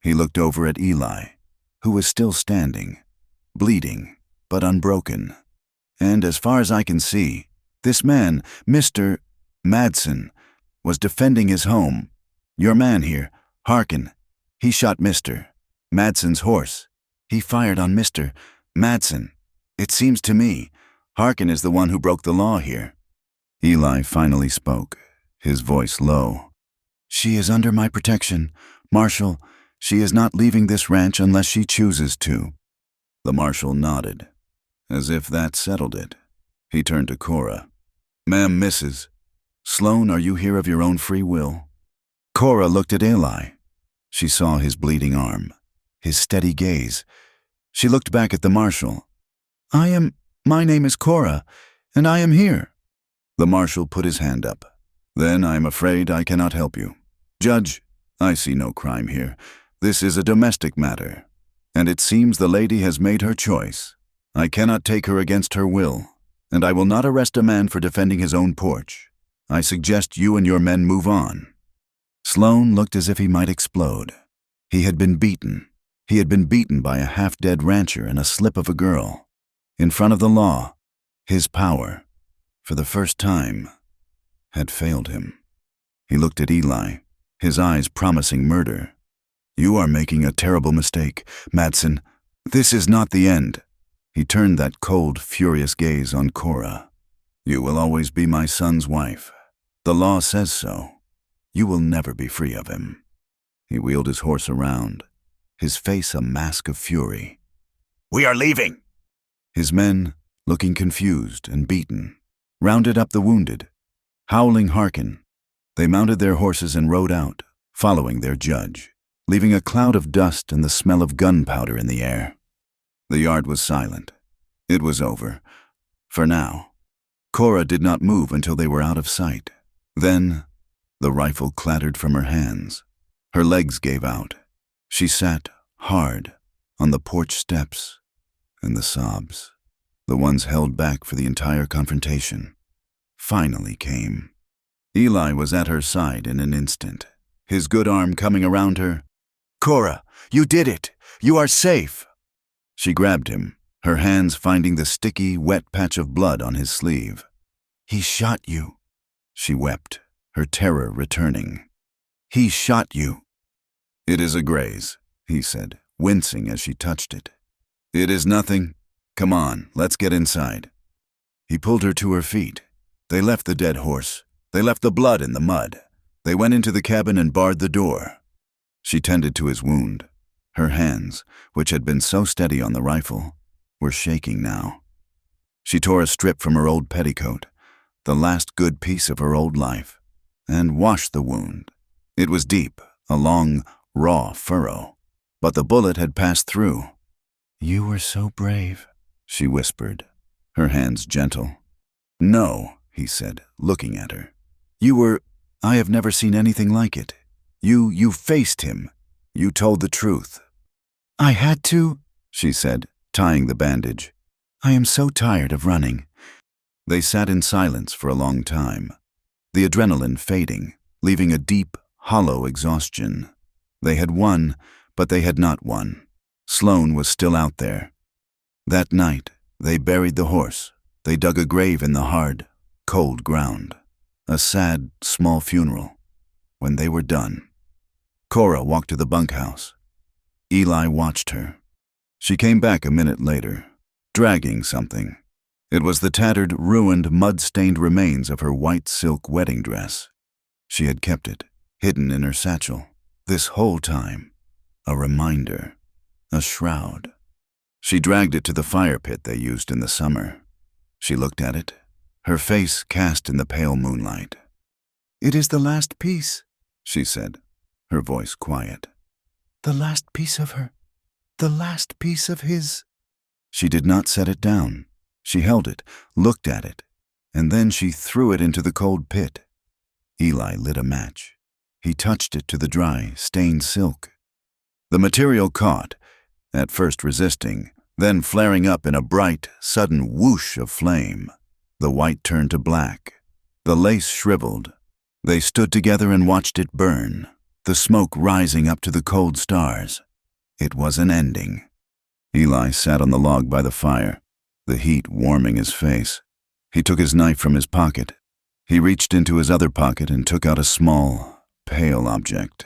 He looked over at Eli, who was still standing, bleeding, but unbroken. And as far as I can see, this man, Mr. Madsen, was defending his home. Your man here, Harkin, he shot Mr. Madsen's horse. He fired on Mr. Madsen. It seems to me, Harkin is the one who broke the law here." Eli finally spoke, his voice low. "She is under my protection. Marshal, she is not leaving this ranch unless she chooses to." The marshal nodded, as if that settled it. He turned to Cora. "Ma'am, Mrs. Sloan, are you here of your own free will?" Cora looked at Eli. She saw his bleeding arm, his steady gaze. She looked back at the marshal. My name is Cora, and I am here." The marshal put his hand up. "Then I am afraid I cannot help you. Judge, I see no crime here. This is a domestic matter, and it seems the lady has made her choice. I cannot take her against her will, and I will not arrest a man for defending his own porch. I suggest you and your men move on." Sloan looked as if he might explode. He had been beaten. He had been beaten by a half-dead rancher and a slip of a girl. In front of the law, his power, for the first time, had failed him. He looked at Eli, his eyes promising murder. "You are making a terrible mistake, Madsen. This is not the end." He turned that cold, furious gaze on Cora. "You will always be my son's wife. The law says so. You will never be free of him." He wheeled his horse around, his face a mask of fury. "We are leaving." His men, looking confused and beaten, rounded up the wounded. Howling Harkin, they mounted their horses and rode out, following their judge, leaving a cloud of dust and the smell of gunpowder in the air. The yard was silent. It was over. For now. Cora did not move until they were out of sight. Then, the rifle clattered from her hands. Her legs gave out. She sat, hard, on the porch steps, and the sobs, the ones held back for the entire confrontation, finally came. Eli was at her side in an instant, his good arm coming around her. "Cora, you did it! You are safe!" She grabbed him, her hands finding the sticky, wet patch of blood on his sleeve. "He shot you," she wept, her terror returning. "He shot you." "It is a graze," he said, wincing as she touched it. "It is nothing. Come on, let's get inside." He pulled her to her feet. They left the dead horse. They left the blood in the mud. They went into the cabin and barred the door. She tended to his wound. Her hands, which had been so steady on the rifle, were shaking now. She tore a strip from her old petticoat, the last good piece of her old life, and washed the wound. It was deep, a long, raw furrow, but the bullet had passed through. "You were so brave," she whispered, her hands gentle. "No," he said, looking at her. I have never seen anything like it. You faced him. You told the truth." "I had to," she said, tying the bandage. "I am so tired of running." They sat in silence for a long time, the adrenaline fading, leaving a deep, hollow exhaustion. They had won, but they had not won. Sloan was still out there. That night, they buried the horse. They dug a grave in the hard, cold ground. A sad, small funeral. When they were done, Cora walked to the bunkhouse. Eli watched her. She came back a minute later, dragging something. It was the tattered, ruined, mud-stained remains of her white silk wedding dress. She had kept it, hidden in her satchel, this whole time. A reminder, a shroud. She dragged it to the fire pit they used in the summer. She looked at it, her face cast in the pale moonlight. "It is the last piece," she said, her voice quiet. "The last piece of her. The last piece of his." She did not set it down. She held it, looked at it, and then she threw it into the cold pit. Eli lit a match. He touched it to the dry, stained silk. The material caught, at first resisting, then flaring up in a bright, sudden whoosh of flame. The white turned to black. The lace shriveled. They stood together and watched it burn, the smoke rising up to the cold stars. It was an ending. Eli sat on the log by the fire, the heat warming his face. He took his knife from his pocket. He reached into his other pocket and took out a small, pale object.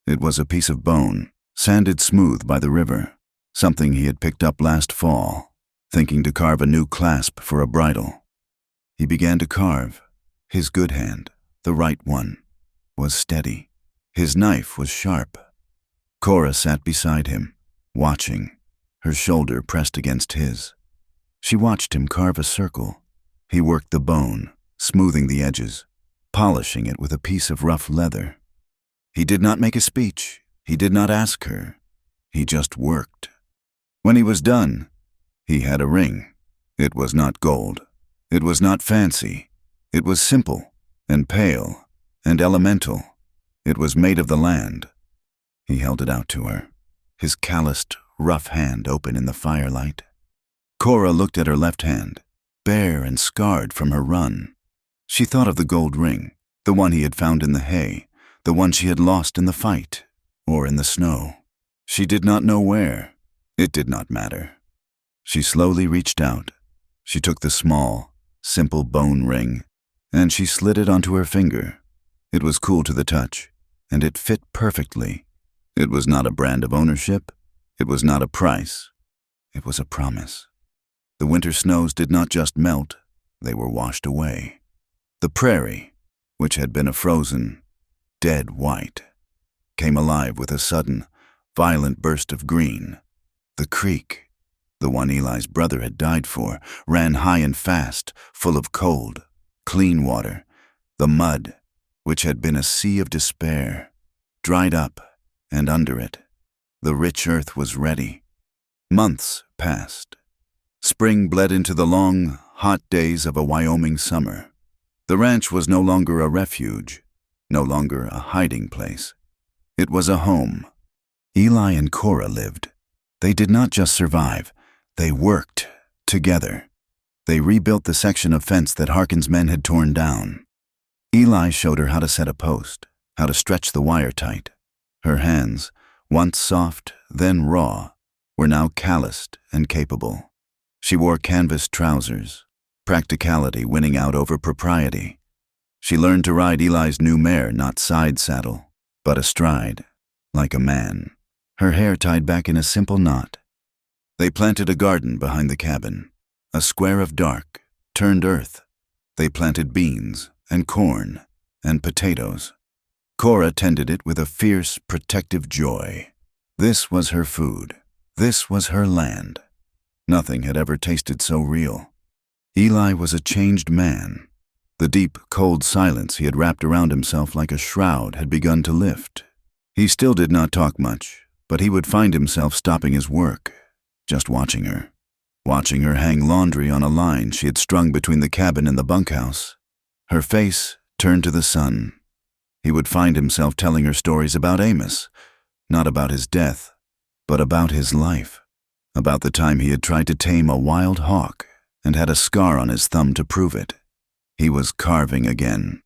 It was a piece of bone, sanded smooth by the river, something he had picked up last fall, thinking to carve a new clasp for a bridle. He began to carve. His good hand, the right one, was steady. His knife was sharp. Cora sat beside him, watching, her shoulder pressed against his. She watched him carve a circle. He worked the bone, smoothing the edges, polishing it with a piece of rough leather. He did not make a speech. He did not ask her. He just worked. When he was done, he had a ring. It was not gold. It was not fancy. It was simple and pale and elemental. It was made of the land. He held it out to her, his calloused, rough hand open in the firelight. Cora looked at her left hand, bare and scarred from her run. She thought of the gold ring, the one he had found in the hay, the one she had lost in the fight, or in the snow. She did not know where. It did not matter. She slowly reached out. She took the small, simple bone ring, and she slid it onto her finger. It was cool to the touch, and it fit perfectly. It was not a brand of ownership. It was not a price. It was a promise. The winter snows did not just melt, they were washed away. The prairie, which had been a frozen, dead white, came alive with a sudden, violent burst of green. The creek, the one Eli's brother had died for, ran high and fast, full of cold, clean water. The mud, which had been a sea of despair, dried up, and under it, the rich earth was ready. Months passed. Spring bled into the long, hot days of a Wyoming summer. The ranch was no longer a refuge, no longer a hiding place. It was a home. Eli and Cora lived. They did not just survive, they worked together. They rebuilt the section of fence that Harkin's men had torn down. Eli showed her how to set a post, how to stretch the wire tight. Her hands, once soft, then raw, were now calloused and capable. She wore canvas trousers, practicality winning out over propriety. She learned to ride Eli's new mare, not side saddle, but astride, like a man, her hair tied back in a simple knot. They planted a garden behind the cabin, a square of dark, turned earth. They planted beans and corn and potatoes. Cora tended it with a fierce, protective joy. This was her food. This was her land. Nothing had ever tasted so real. Eli was a changed man. The deep, cold silence he had wrapped around himself like a shroud had begun to lift. He still did not talk much, but he would find himself stopping his work, just watching her hang laundry on a line she had strung between the cabin and the bunkhouse. Her face turned to the sun. He would find himself telling her stories about Amos, not about his death, but about his life, about the time he had tried to tame a wild hawk and had a scar on his thumb to prove it. He was carving again.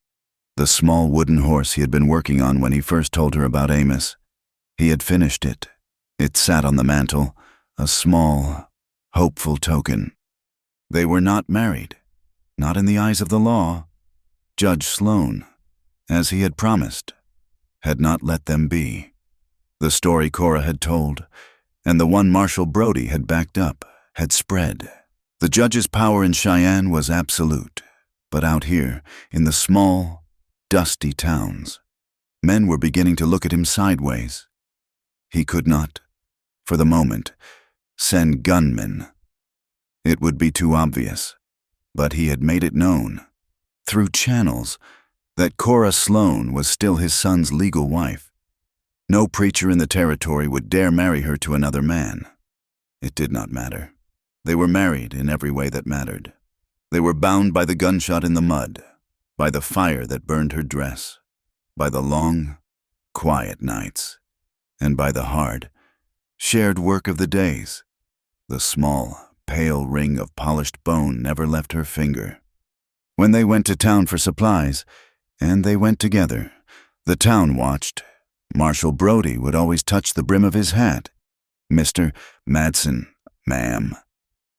The small wooden horse he had been working on when he first told her about Amos. He had finished it. It sat on the mantel, a small, hopeful token. They were not married, not in the eyes of the law. Judge Sloan, as he had promised, had not let them be. The story Cora had told, and the one Marshal Brody had backed up, had spread. The judge's power in Cheyenne was absolute, but out here, in the small, dusty towns, men were beginning to look at him sideways. He could not, for the moment, send gunmen. It would be too obvious, but he had made it known, through channels, that Cora Sloan was still his son's legal wife. No preacher in the territory would dare marry her to another man. It did not matter. They were married in every way that mattered. They were bound by the gunshot in the mud, by the fire that burned her dress, by the long, quiet nights, and by the hard, shared work of the days. The small, pale ring of polished bone never left her finger. When they went to town for supplies, and they went together, the town watched. Marshal Brody would always touch the brim of his hat. Mr. Madsen, ma'am.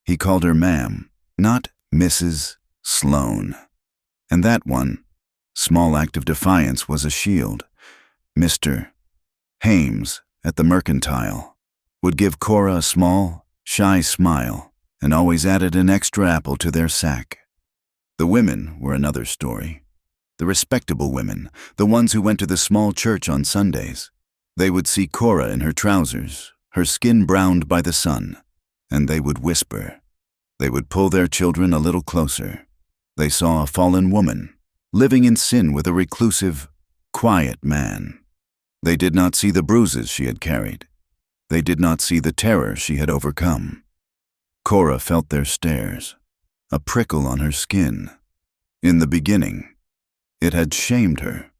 He called her ma'am, not Mrs. Sloan. And that one, small act of defiance, was a shield. Mr. Hames, at the Mercantile, would give Cora a small, shy smile and always added an extra apple to their sack. The women were another story. The respectable women, the ones who went to the small church on Sundays. They would see Cora in her trousers, her skin browned by the sun, and they would whisper. They would pull their children a little closer. They saw a fallen woman, living in sin with a reclusive, quiet man. They did not see the bruises she had carried. They did not see the terror she had overcome. Cora felt their stares, a prickle on her skin. In the beginning, it had shamed her,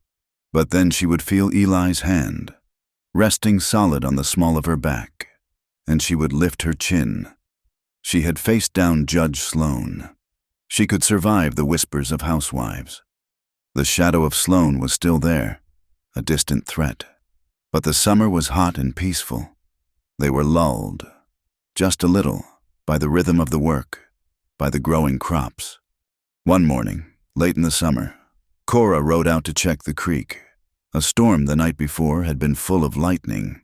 but then she would feel Eli's hand, resting solid on the small of her back, and she would lift her chin. She had faced down Judge Sloan. She could survive the whispers of housewives. The shadow of Sloan was still there, a distant threat. But the summer was hot and peaceful. They were lulled, just a little, by the rhythm of the work, by the growing crops. One morning, late in the summer, Cora rode out to check the creek. A storm the night before had been full of lightning,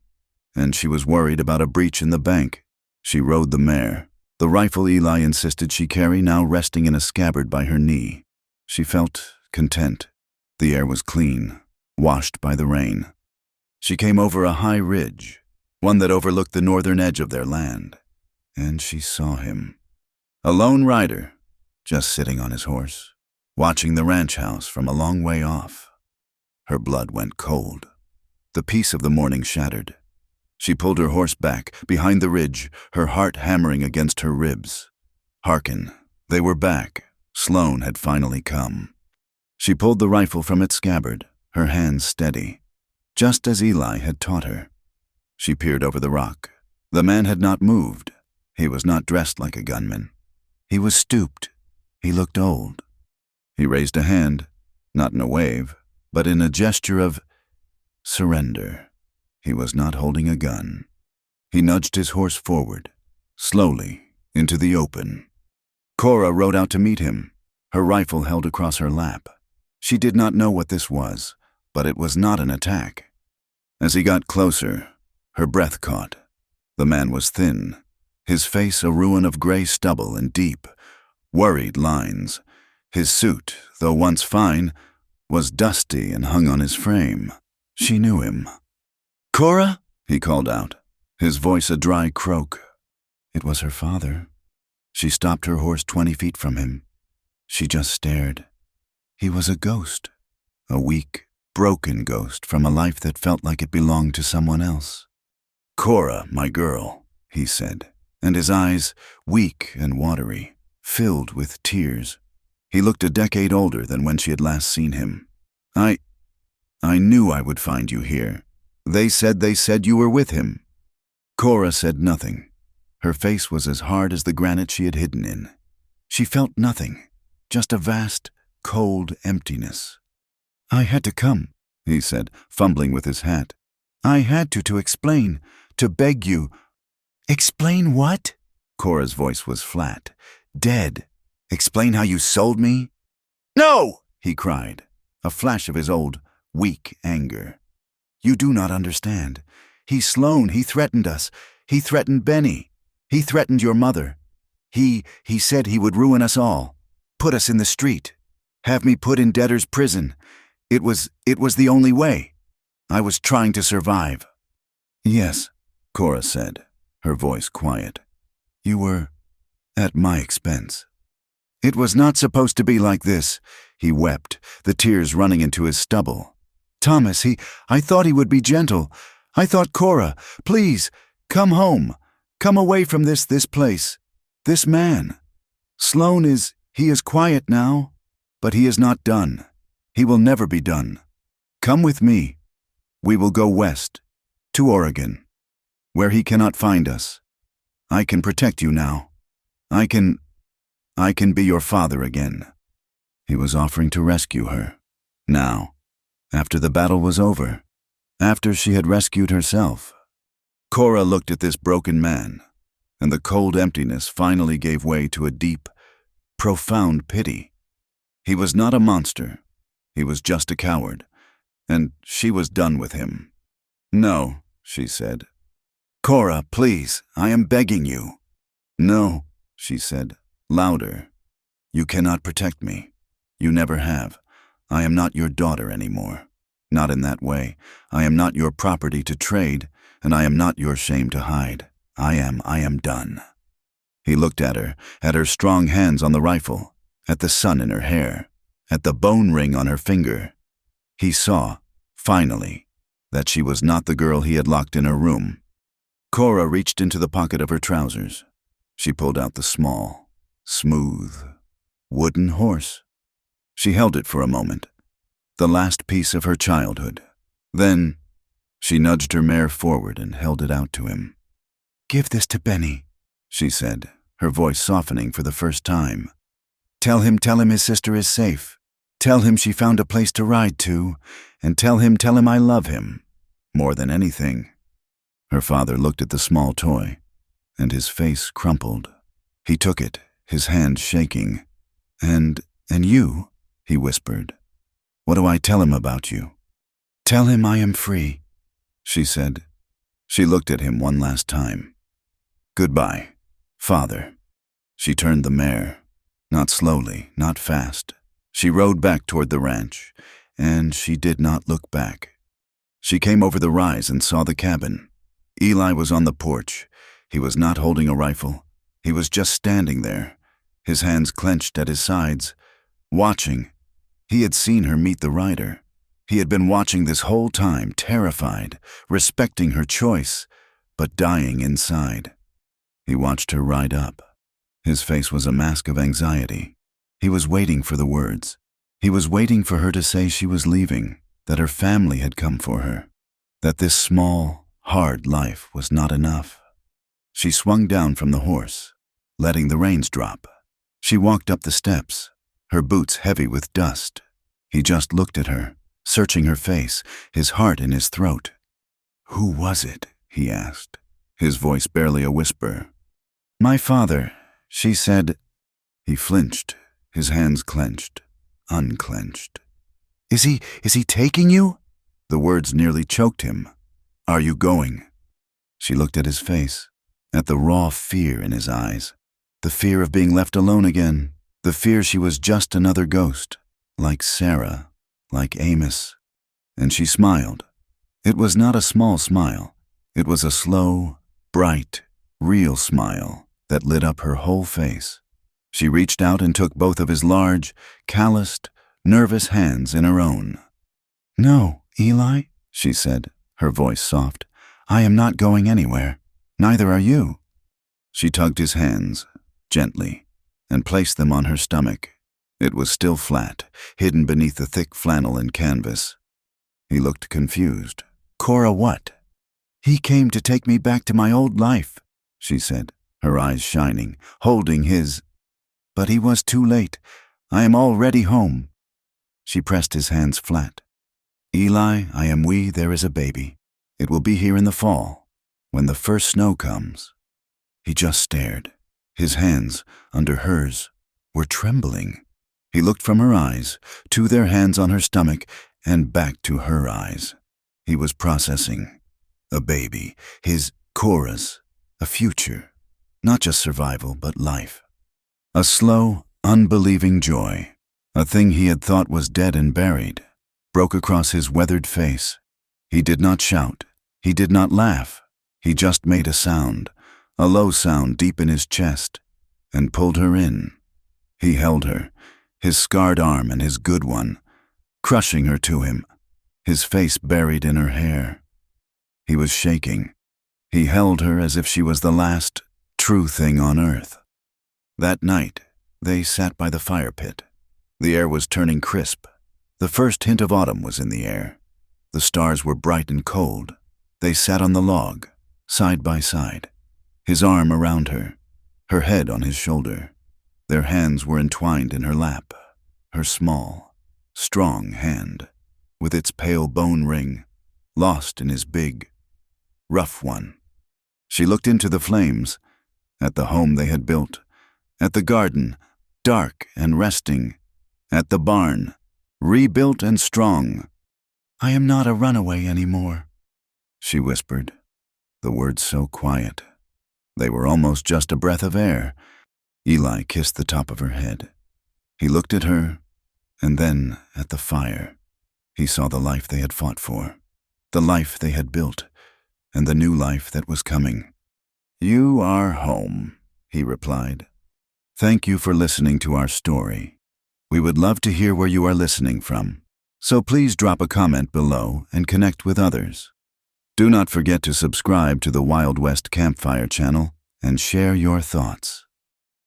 and she was worried about a breach in the bank. She rode the mare, the rifle Eli insisted she carry now resting in a scabbard by her knee. She felt content. The air was clean, washed by the rain. She came over a high ridge, one that overlooked the northern edge of their land, and she saw him. A lone rider, just sitting on his horse, watching the ranch house from a long way off. Her blood went cold. The peace of the morning shattered. She pulled her horse back, behind the ridge, her heart hammering against her ribs. Hearken, they were back. Sloan had finally come. She pulled the rifle from its scabbard, her hands steady, just as Eli had taught her. She peered over the rock. The man had not moved. He was not dressed like a gunman. He was stooped. He looked old. He raised a hand, not in a wave, but in a gesture of surrender. He was not holding a gun. He nudged his horse forward, slowly, into the open. Cora rode out to meet him, her rifle held across her lap. She did not know what this was, but it was not an attack. As he got closer, her breath caught. The man was thin, his face a ruin of gray stubble and deep, worried lines. His suit, though once fine, was dusty and hung on his frame. She knew him. "Cora?" he called out, his voice a dry croak. It was her father. She stopped her horse 20 feet from him. She just stared. He was a ghost, a weak, broken ghost from a life that felt like it belonged to someone else. "Cora, my girl," he said, and his eyes, weak and watery, filled with tears. He looked a decade older than when she had last seen him. I knew I would find you here. They said you were with him." Cora said nothing. Her face was as hard as the granite she had hidden in. She felt nothing, just a vast, cold emptiness. "I had to come," he said, fumbling with his hat. "I had to explain, to beg you." "Explain what?" Cora's voice was flat, dead. "Explain how you sold me?" "No!" he cried, a flash of his old, weak anger. "You do not understand. He's Sloan. He threatened us. He threatened Benny. He threatened your mother. He said he would ruin us all, put us in the street, have me put in debtor's prison. It was the only way. I was trying to survive." "Yes," Cora said, her voice quiet. "You were at my expense." "It was not supposed to be like this," he wept, the tears running into his stubble. "Thomas, I thought he would be gentle. I thought, Cora, please, come home. Come away from this place. This man. Sloan he is quiet now, but he is not done. He will never be done. Come with me. We will go west, to Oregon, where he cannot find us. I can protect you now. I can be your father again." He was offering to rescue her. Now, after the battle was over, after she had rescued herself. Cora looked at this broken man, and the cold emptiness finally gave way to a deep, profound pity. He was not a monster. He was just a coward, and she was done with him. "No," she said. "Cora, please, I am begging you." "No," she said, louder. "You cannot protect me. You never have. I am not your daughter anymore. Not in that way. I am not your property to trade, and I am not your shame to hide. I am done." He looked at her strong hands on the rifle, at the sun in her hair, at the bone ring on her finger. He saw, finally, that she was not the girl he had locked in her room. Cora reached into the pocket of her trousers. She pulled out the small, smooth, wooden horse. She held it for a moment, the last piece of her childhood. Then, she nudged her mare forward and held it out to him. "Give this to Benny," she said, her voice softening for the first time. Tell him his sister is safe. Tell him she found a place to ride to, and tell him I love him, more than anything." Her father looked at the small toy, and his face crumpled. He took it, his hand shaking. And you," he whispered. "What do I tell him about you?" "Tell him I am free," she said. She looked at him one last time. "Goodbye, Father." She turned the mare, not slowly, not fast. She rode back toward the ranch, and she did not look back. She came over the rise and saw the cabin. Eli was on the porch. He was not holding a rifle. He was just standing there, his hands clenched at his sides, watching. He had seen her meet the rider. He had been watching this whole time, terrified, respecting her choice, but dying inside. He watched her ride up. His face was a mask of anxiety. He was waiting for the words. He was waiting for her to say she was leaving, that her family had come for her, that this small, hard life was not enough. She swung down from the horse, letting the reins drop. She walked up the steps, her boots heavy with dust. He just looked at her, searching her face, his heart in his throat. "Who was it?" he asked, his voice barely a whisper. "My father," she said. He flinched, his hands clenched, unclenched. Is he taking you?" The words nearly choked him. "Are you going?" She looked at his face, at the raw fear in his eyes, the fear of being left alone again, the fear she was just another ghost, like Sarah, like Amos. And she smiled. It was not a small smile. It was a slow, bright, real smile that lit up her whole face. She reached out and took both of his large, calloused, nervous hands in her own. "No, Eli," she said, her voice soft. "I am not going anywhere. Neither are you." She tugged his hands, gently, and placed them on her stomach. It was still flat, hidden beneath the thick flannel and canvas. He looked confused. "Cora, what?" "He came to take me back to my old life," she said, her eyes shining, holding his. "But he was too late. I am already home." She pressed his hands flat. "Eli, there is a baby. It will be here in the fall, when the first snow comes." He just stared. His hands, under hers, were trembling. He looked from her eyes, to their hands on her stomach, and back to her eyes. He was processing. A baby, his Cora's, a future. Not just survival, but life. A slow, unbelieving joy, a thing he had thought was dead and buried, broke across his weathered face. He did not shout. He did not laugh. He just made a sound, a low sound deep in his chest, and pulled her in. He held her, his scarred arm and his good one, crushing her to him, his face buried in her hair. He was shaking. He held her as if she was the last true thing on earth. That night, they sat by the fire pit. The air was turning crisp. The first hint of autumn was in the air. The stars were bright and cold. They sat on the log, side by side, his arm around her, her head on his shoulder. Their hands were entwined in her lap, her small, strong hand, with its pale bone ring, lost in his big, rough one. She looked into the flames, at the home they had built, at the garden, dark and resting, at the barn, rebuilt and strong. "I am not a runaway anymore," she whispered, the words so quiet. They were almost just a breath of air. Eli kissed the top of her head. He looked at her, and then at the fire. He saw the life they had fought for, the life they had built, and the new life that was coming. "You are home," he replied. "Thank you for listening to our story. We would love to hear where you are listening from, so please drop a comment below and connect with others. Do not forget to subscribe to the Wild West Campfire channel and share your thoughts.